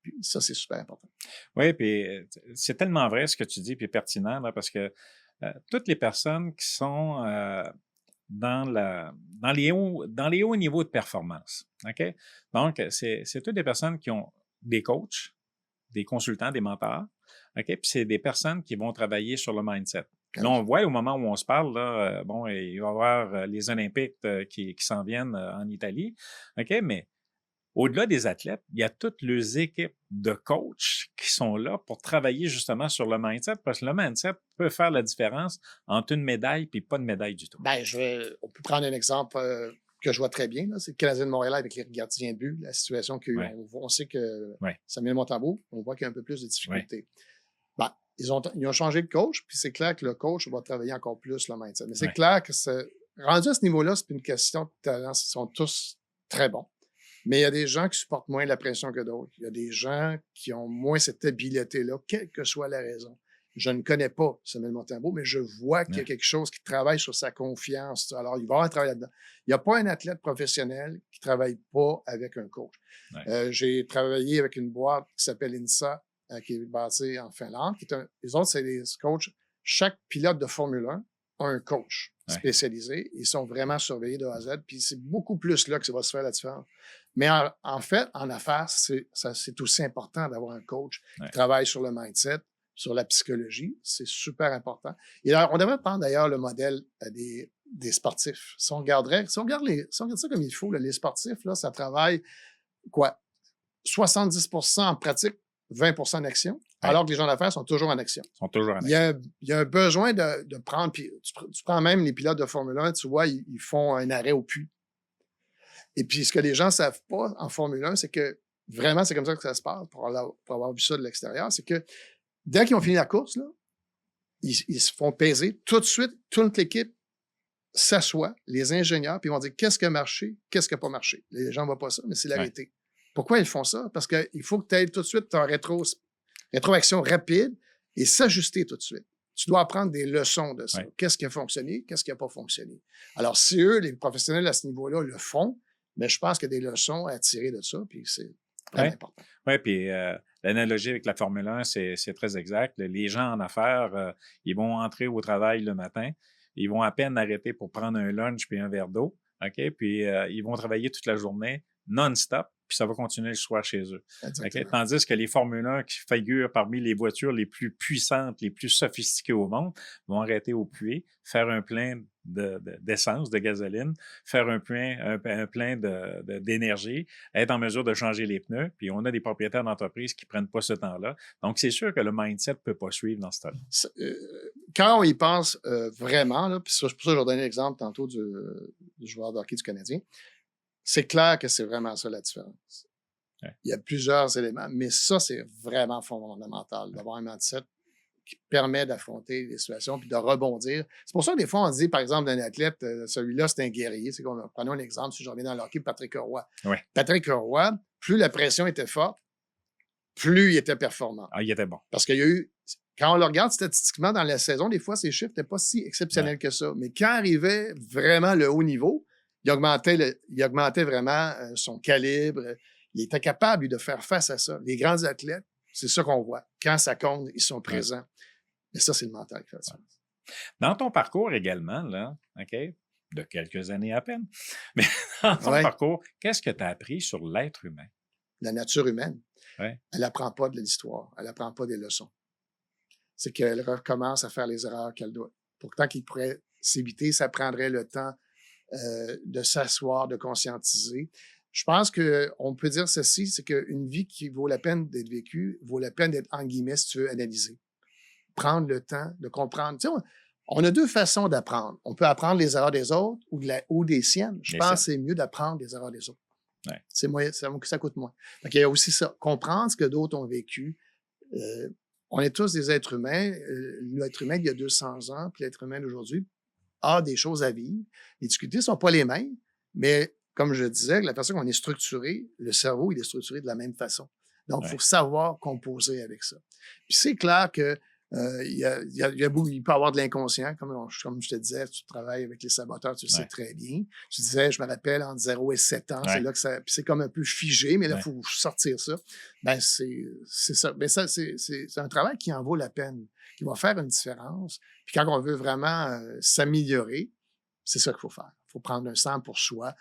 Puis ça, c'est super important. Oui, puis c'est tellement vrai ce que tu dis, puis pertinent, là, parce que toutes les personnes qui sont dans les hauts niveaux de performance, OK? Donc, c'est toutes des personnes qui ont des coachs, des consultants, des mentors, OK? Puis c'est des personnes qui vont travailler sur le mindset. Là, on voit au moment où on se parle, là, bon, il va y avoir les Olympiques qui s'en viennent en Italie, OK? Mais au-delà des athlètes, il y a toutes les équipes de coachs qui sont là pour travailler justement sur le mindset, parce que le mindset peut faire la différence entre une médaille et pas de médaille du tout. Ben, on peut prendre un exemple que je vois très bien, c'est le Canadien de Montréal avec les gardiens de but, la situation on sait que Samuel Montembeault, on voit qu'il y a un peu plus de difficultés. Ben, ils ont changé de coach, puis c'est clair que le coach va travailler encore plus le mindset. Mais c'est clair que rendu à ce niveau-là, c'est une question de talent. Ils sont tous très bons. Mais il y a des gens qui supportent moins la pression que d'autres. Il y a des gens qui ont moins cette habileté-là, quelle que soit la raison. Je ne connais pas Samuel Montembeault, mais je vois qu'il y a quelque chose qui travaille sur sa confiance. Alors, il va avoir un travail là-dedans. Il n'y a pas un athlète professionnel qui ne travaille pas avec un coach. J'ai travaillé avec une boîte qui s'appelle INSA, qui est basée en Finlande. Les autres, c'est des coachs. Chaque pilote de Formule 1 a un coach spécialisé. Ils sont vraiment surveillés de A à Z. Puis c'est beaucoup plus là que ça va se faire la différence. Mais en fait, en affaires, c'est aussi important d'avoir un coach qui travaille sur le mindset, sur la psychologie. C'est super important. Et alors, on devrait prendre d'ailleurs le modèle des sportifs. Si on regarde ça comme il faut, là, les sportifs, là, ça travaille quoi? 70% en pratique, 20% en action, alors que les gens d'affaires sont toujours en action. Il y a un besoin de prendre, puis tu prends même les pilotes de Formule 1, tu vois, ils font un arrêt au puits. Et puis, ce que les gens ne savent pas en Formule 1, c'est que vraiment, c'est comme ça que ça se passe, pour avoir vu ça de l'extérieur, c'est que dès qu'ils ont fini la course, là, ils se font peser. Tout de suite, toute l'équipe s'assoit, les ingénieurs, puis ils vont dire qu'est-ce qui a marché, qu'est-ce qui n'a pas marché. Les gens ne voient pas ça, mais c'est la vérité. Pourquoi ils font ça? Parce qu'il faut que tu aies tout de suite ton rétroaction rapide et s'ajuster tout de suite. Tu dois apprendre des leçons de ça. Qu'est-ce qui a fonctionné, qu'est-ce qui n'a pas fonctionné. Alors, si eux, les professionnels à ce niveau-là, le font, mais je pense qu'il y a des leçons à tirer de ça, puis c'est très important. Oui, puis l'analogie avec la Formule 1, c'est très exact. Les gens en affaires, ils vont entrer au travail le matin, ils vont à peine arrêter pour prendre un lunch puis un verre d'eau, OK? Puis ils vont travailler toute la journée, non-stop, puis ça va continuer le soir chez eux. Okay? Tandis que les Formule 1 qui figurent parmi les voitures les plus puissantes, les plus sophistiquées au monde, vont arrêter au puits, faire un plein d'essence, de gasoline, faire un plein d'énergie, être en mesure de changer les pneus, puis on a des propriétaires d'entreprises qui ne prennent pas ce temps-là. Donc, c'est sûr que le mindset ne peut pas suivre dans ce temps-là. Quand on y pense vraiment, là, puis pour ça, je vais donner l'exemple tantôt du joueur de hockey du Canadien, c'est clair que c'est vraiment ça la différence. Il y a plusieurs éléments, mais ça, c'est vraiment fondamental, d'avoir un mindset qui permet d'affronter les situations puis de rebondir. C'est pour ça que des fois, on dit, par exemple, d'un athlète, celui-là, c'est un guerrier. Prenons un exemple, si je reviens dans le hockey, Patrick Roy. Patrick Roy, plus la pression était forte, plus il était performant. Il était bon. Parce qu'il y a eu... Quand on le regarde statistiquement dans la saison, des fois, ses chiffres n'étaient pas si exceptionnels que ça. Mais quand arrivait vraiment le haut niveau, il augmentait vraiment son calibre. Il était capable, lui, de faire face à ça. Les grands athlètes, c'est ça qu'on voit. Quand ça compte, ils sont présents. Et ça, c'est le mental qui fait ça. Dans ton parcours également, là, OK, de quelques années à peine. Mais dans ton Ouais. parcours, qu'est-ce que tu as appris sur l'être humain? La nature humaine, Ouais. elle apprend pas de l'histoire, elle apprend pas des leçons. C'est qu'elle recommence à faire les erreurs qu'elle doit. Pourtant qu'il pourrait s'éviter, ça prendrait le temps de s'asseoir, de conscientiser. Je pense qu'on peut dire ceci, c'est qu'une vie qui vaut la peine d'être vécue, vaut la peine d'être, en guillemets, si tu veux, analysée. Prendre le temps de comprendre. Tu sais, on a deux façons d'apprendre. On peut apprendre les erreurs des autres ou des siennes. Je pense que c'est mieux d'apprendre les erreurs des autres. Ouais. C'est moyen, ça coûte moins. Donc, il y a aussi ça. Comprendre ce que d'autres ont vécu. On est tous des êtres humains. L'être humain d'il y a 200 ans, puis l'être humain d'aujourd'hui a des choses à vivre. Les difficultés ne sont pas les mêmes, mais comme je disais, la façon qu'on est structuré, le cerveau, il est structuré de la même façon. Donc, il faut savoir composer avec ça. Puis c'est clair que il peut y avoir de l'inconscient, comme je te disais, tu travailles avec les saboteurs, tu le sais très bien. Tu disais, je me rappelle, entre 0 et 7 ans, c'est là que ça. Puis c'est comme un peu figé, mais là, il faut sortir ça. Ben, c'est ça. Ben, ça, c'est un travail qui en vaut la peine, qui va faire une différence. Puis quand on veut vraiment s'améliorer, c'est ça qu'il faut faire. Il faut prendre un temps pour soi,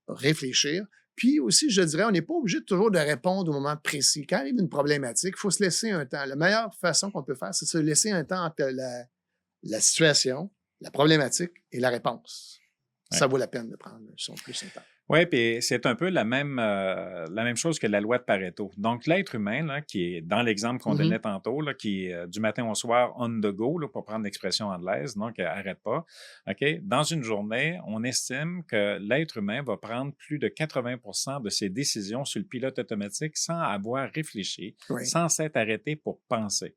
réfléchir. Puis aussi, je dirais, on n'est pas obligé toujours de répondre au moment précis. Quand il arrive une problématique, il faut se laisser un temps. La meilleure façon qu'on peut faire, c'est de se laisser un temps entre la situation, la problématique et la réponse. Ouais. Ça vaut la peine de prendre plus un temps. Oui, puis c'est un peu la même chose que la loi de Pareto. Donc, l'être humain, là, qui est dans l'exemple qu'on donnait tantôt, là, qui est du matin au soir on the go, là, pour prendre l'expression anglaise, donc arrête pas. OK? Dans une journée, on estime que l'être humain va prendre plus de 80% de ses décisions sur le pilote automatique sans avoir réfléchi, sans s'être arrêté pour penser.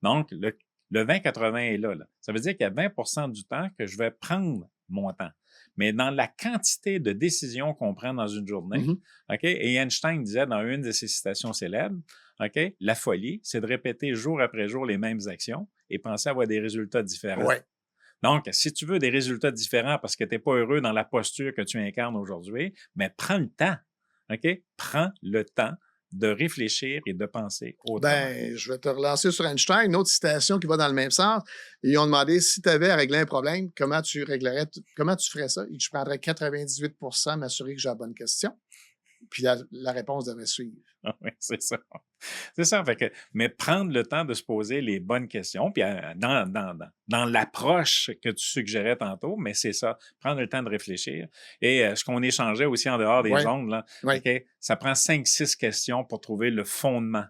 Donc, le 20-80 est là. Ça veut dire qu'il y a 20% du temps que je vais prendre mon temps. Mais dans la quantité de décisions qu'on prend dans une journée, OK, et Einstein disait dans une de ses citations célèbres, OK, la folie, c'est de répéter jour après jour les mêmes actions et penser avoir des résultats différents. Ouais. Donc, si tu veux des résultats différents parce que tu n'es pas heureux dans la posture que tu incarnes aujourd'hui, mais prends le temps, OK? Prends le temps de réfléchir et de penser autrement. Ben, je vais te relancer sur Einstein, une autre citation qui va dans le même sens. Ils ont demandé si tu avais à régler un problème, comment tu ferais ça? Je prendrais 98% m'assurer que j'ai la bonne question. Puis la réponse devrait suivre. Oui, c'est ça. C'est ça. Fait que, mais prendre le temps de se poser les bonnes questions, puis dans l'approche que tu suggérais tantôt, mais c'est ça, prendre le temps de réfléchir. Et ce qu'on échangeait aussi en dehors des ondes, là, okay, ça prend 5-6 questions pour trouver le fondement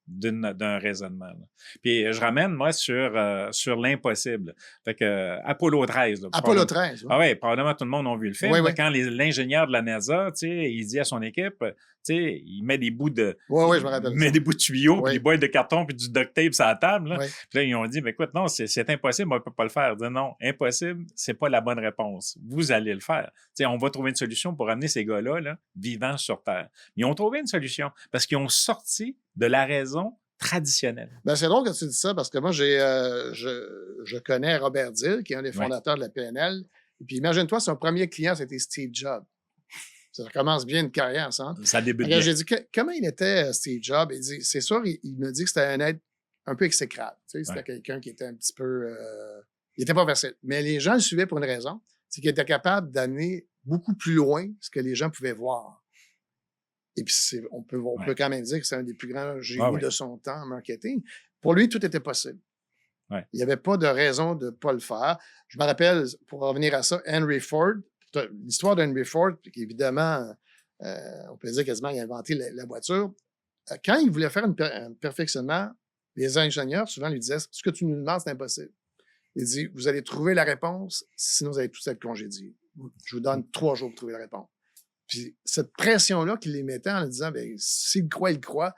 d'un raisonnement. Là. Puis je ramène, moi, sur l'impossible. Fait que Apollo 13. Là, Apollo 13, oui. Ah oui, probablement tout le monde a vu le film. Oui, quand l'ingénieur de la NASA, tu sais, il dit à son équipe, tu sais, il met des bouts de... Oui, je me rappelle. Il met des bouts de tuyaux, puis des boîtes de carton, puis du duct tape sur la table. Là. Puis là, ils ont dit, mais écoute, non, c'est impossible, on ne peut pas le faire. Il dit, non, impossible, c'est pas la bonne réponse. Vous allez le faire. Tu sais, on va trouver une solution pour amener ces gars-là là, vivants sur Terre. Ils ont trouvé une solution parce qu'ils ont sorti de la raison traditionnelle. Ben, c'est drôle que tu dis ça parce que moi, je connais Robert Dill, qui est un des fondateurs de la PNL. Et puis, imagine-toi, son premier client, c'était Steve Jobs. Ça commence bien une carrière, ça. Hein? Ça débute bien. J'ai dit, comment il était, Steve Jobs? Il dit, c'est sûr, il me dit que c'était un être un peu exécrable. Tu sais, c'était quelqu'un qui était un petit peu... il n'était pas facile. Mais les gens le suivaient pour une raison. C'est qu'il était capable d'amener beaucoup plus loin ce que les gens pouvaient voir. Et puis, on peut quand même dire que c'est un des plus grands génies de son temps en marketing. Pour lui, tout était possible. Il n'y avait pas de raison de ne pas le faire. Je me rappelle, pour revenir à ça, Henry Ford, l'histoire d'Henry Ford, qui évidemment, on peut dire quasiment, il a inventé la voiture. Quand il voulait faire un perfectionnement, les ingénieurs souvent lui disaient, ce que tu nous demandes, c'est impossible. Il dit, vous allez trouver la réponse, sinon vous allez tous être congédiés. Je vous donne 3 jours pour trouver la réponse. Puis cette pression-là qu'il les mettait en disant, bien, s'il croit, il croit,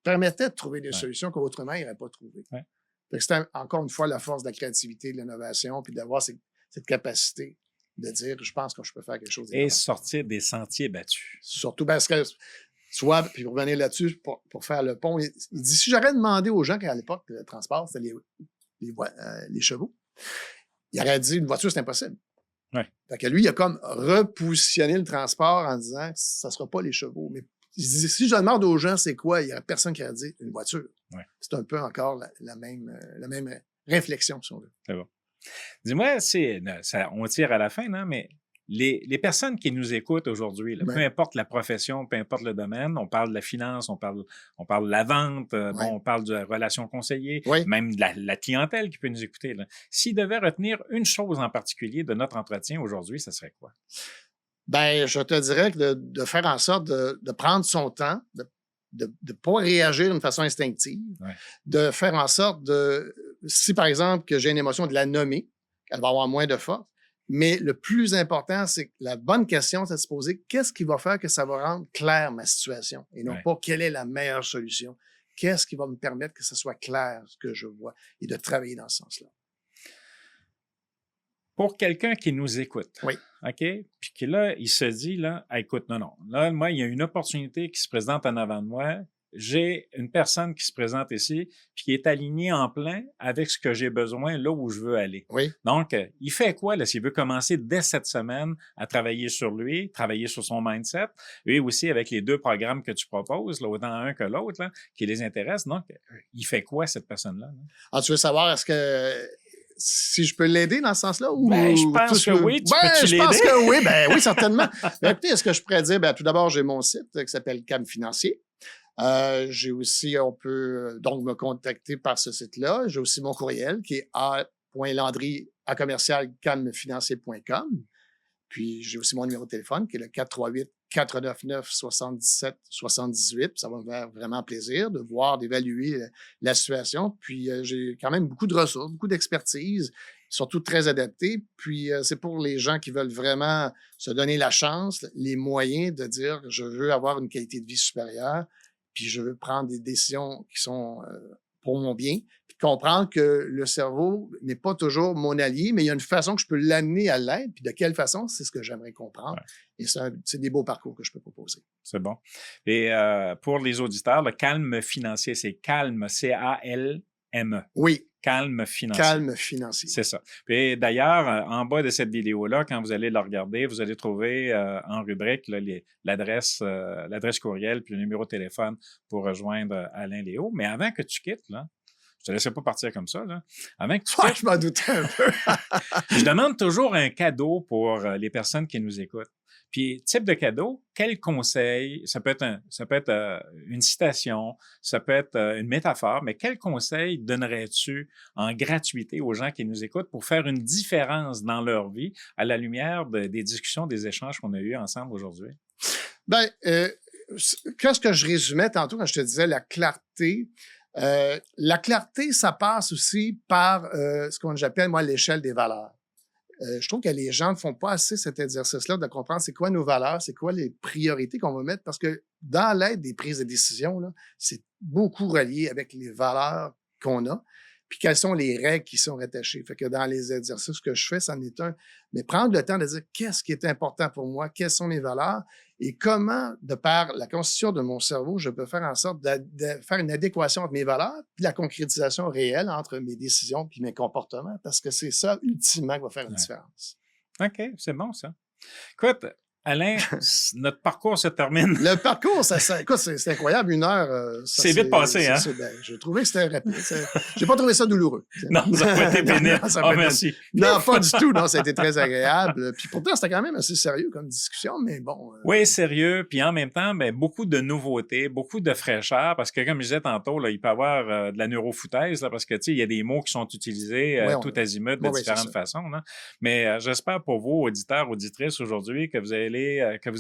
permettait de trouver des solutions qu'autrement, il n'aurait pas trouvées. Fait que c'était encore une fois la force de la créativité, de l'innovation, puis d'avoir cette capacité de dire, je pense que je peux faire quelque chose. Et sortir des sentiers battus. Surtout parce que, puis pour revenir là-dessus, pour faire le pont, il dit, si j'aurais demandé aux gens qu'à l'époque, le transport, c'était les chevaux, il aurait dit, une voiture, c'est impossible. Fait que lui, il a comme repositionné le transport en disant que ça ne sera pas les chevaux. Mais il dit, si je demande aux gens c'est quoi, il n'y a personne qui a dit une voiture. C'est un peu encore la même réflexion, si on veut. C'est bon. Dis-moi, on tire à la fin, non, mais les personnes qui nous écoutent aujourd'hui, là, peu Ouais, importe la profession, peu importe le domaine, on parle de la finance, on parle de la vente, ouais, on parle de la relation conseiller, oui. même de la clientèle qui peut nous écouter, là. S'ils devaient retenir une chose en particulier de notre entretien aujourd'hui, ça serait quoi? Ben, je te dirais que de faire en sorte de prendre son temps, de pas réagir d'une façon instinctive, Ouais. de faire en sorte si par exemple que j'ai une émotion, de la nommer, elle va avoir moins de force. Mais le plus important, c'est que la bonne question, c'est de se poser qu'est-ce qui va faire que ça va rendre claire ma situation et non Ouais. pas quelle est la meilleure solution. Qu'est-ce qui va me permettre que ce soit clair ce que je vois et de travailler dans ce sens-là. Pour quelqu'un qui nous écoute, Oui, OK? Puis qui là, il se dit, là, ah, écoute, non, non, là, moi, il y a une opportunité qui se présente en avant de moi. J'ai une personne qui se présente ici, puis qui est alignée en plein avec ce que j'ai besoin là où je veux aller. oui. Donc, il fait quoi, là, s'il veut commencer dès cette semaine à travailler sur lui, travailler sur son mindset, et aussi avec les deux programmes que tu proposes, là, autant un que l'autre, là, qui les intéressent. Donc, il fait quoi, cette personne-là? Là? Ah, tu veux savoir est-ce que si je peux l'aider dans ce sens-là Ben, je ou tout pense ce que oui. Tu peux-tu je l'aider? pense que oui, ben oui, certainement. Ben, écoutez, est-ce que je pourrais dire, ben, tout d'abord, j'ai mon site qui s'appelle Cam Financier. J'ai aussi, on peut donc me contacter par ce site-là. J'ai aussi mon courriel qui est a.landry@camfinancier.com. Puis j'ai aussi mon numéro de téléphone qui est le 438-499-77-78. Ça va me faire vraiment plaisir de voir, d'évaluer la situation. Puis j'ai quand même beaucoup de ressources, beaucoup d'expertise, surtout très adaptées. Puis c'est pour les gens qui veulent vraiment se donner la chance, les moyens de dire je veux avoir une qualité de vie supérieure, puis je veux prendre des décisions qui sont pour mon bien, puis comprendre que le cerveau n'est pas toujours mon allié, mais il y a une façon que je peux l'amener à l'être, puis de quelle façon, c'est ce que j'aimerais comprendre. Ouais. Et c'est des beaux parcours que je peux proposer. C'est bon. Et pour les auditeurs, le calme financier, c'est calme, C-A-L-M-E. Oui, Calme financier. calme financier. C'est ça. Puis d'ailleurs, en bas de cette vidéo-là, quand vous allez la regarder, vous allez trouver en rubrique là, l'adresse courriel puis le numéro de téléphone pour rejoindre Alain Léo. Mais avant que tu quittes, là, je te laisserai pas partir comme ça, là. Avant que tu Ouais, quittes, je m'en doutais un peu. je demande toujours un cadeau pour les personnes qui nous écoutent. Puis, type de cadeau, quel conseil, ça peut être une citation, ça peut être une métaphore, mais quel conseil donnerais-tu en gratuité aux gens qui nous écoutent pour faire une différence dans leur vie à la lumière des discussions, des échanges qu'on a eus ensemble aujourd'hui? Ben, qu'est-ce que je résumais tantôt quand je te disais la clarté, ça passe aussi par ce qu'on j'appelle, moi, l'échelle des valeurs. Je trouve que les gens ne font pas assez cet exercice-là de comprendre c'est quoi nos valeurs, c'est quoi les priorités qu'on va mettre, parce que dans l'aide des prises de décision, là, c'est beaucoup relié avec les valeurs qu'on a, puis quelles sont les règles qui sont rattachées. Fait que dans les exercices que je fais, ça en est un. Mais prendre le temps de dire qu'est-ce qui est important pour moi, quelles sont mes valeurs, et comment, de par la constitution de mon cerveau, je peux faire en sorte de faire une adéquation entre mes valeurs puis la concrétisation réelle entre mes décisions puis mes comportements, parce que c'est ça, ultimement, qui va faire une différence. OK, c'est bon, ça. Écoute, Alain, notre parcours se termine. Le parcours, écoute, c'est incroyable, 1 heure. C'est vite passé, hein? Ben, j'ai trouvé que c'était rapide. J'ai pas trouvé ça douloureux. Non, ça n'a pas été pénible. Non, ça a Oh, pas été- merci. Non, pas du tout. Non, ça a été très agréable. Puis pourtant, c'était quand même assez sérieux comme discussion, mais bon. Oui, sérieux, puis en même temps, ben, beaucoup de nouveautés, beaucoup de fraîcheur, parce que comme je disais tantôt, là, il peut y avoir de la neurofoutaise, là, parce que, tu sais, il y a des mots qui sont utilisés tout azimut de différentes façons. Là. Mais j'espère pour vous, auditeurs, auditrices, aujourd'hui, que vous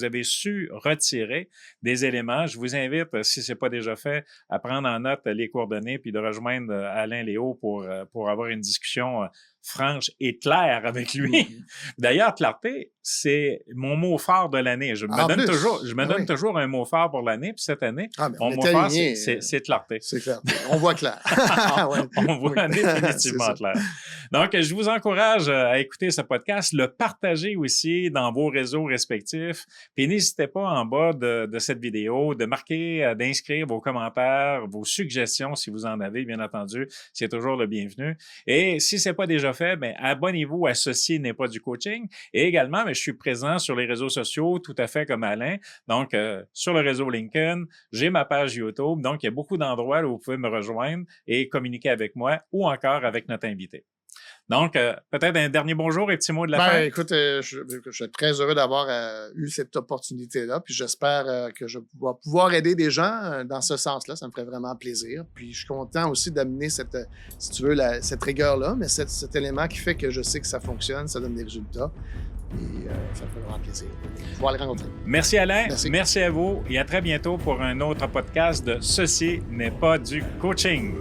avez su retirer des éléments. Je vous invite, si c'est pas déjà fait, à prendre en note les coordonnées, puis de rejoindre Alain Léo pour avoir une discussion franche et claire avec lui. D'ailleurs, clarté, c'est mon mot fort de l'année. Je me donne toujours un mot fort pour l'année, puis cette année, mon mot fort, c'est clarté. C'est clair. On voit clair. On voit définitivement clair. Donc, je vous encourage à écouter ce podcast, le partager aussi dans vos réseaux respectifs, puis n'hésitez pas en bas de cette vidéo de marquer, d'inscrire vos commentaires, vos suggestions si vous en avez, bien entendu. C'est toujours le bienvenu. Et si c'est pas déjà fait, ben, abonnez-vous à Ceci n'est pas du coaching. Et également, je suis présent sur les réseaux sociaux, tout à fait comme Alain. Donc, sur le réseau LinkedIn, j'ai ma page YouTube. Donc, il y a beaucoup d'endroits où vous pouvez me rejoindre et communiquer avec moi ou encore avec notre invité. Donc, peut-être un dernier bonjour et petit mot de la fin. Écoute, je suis très heureux d'avoir eu cette opportunité-là. Puis j'espère que je vais pouvoir aider des gens dans ce sens-là. Ça me ferait vraiment plaisir. Puis je suis content aussi d'amener cette, si tu veux, cette rigueur-là, mais cet élément qui fait que je sais que ça fonctionne, ça donne des résultats. Et ça me fait vraiment plaisir de pouvoir les rencontrer. Merci Alain, merci à vous et à très bientôt pour un autre podcast de Ceci n'est pas du coaching.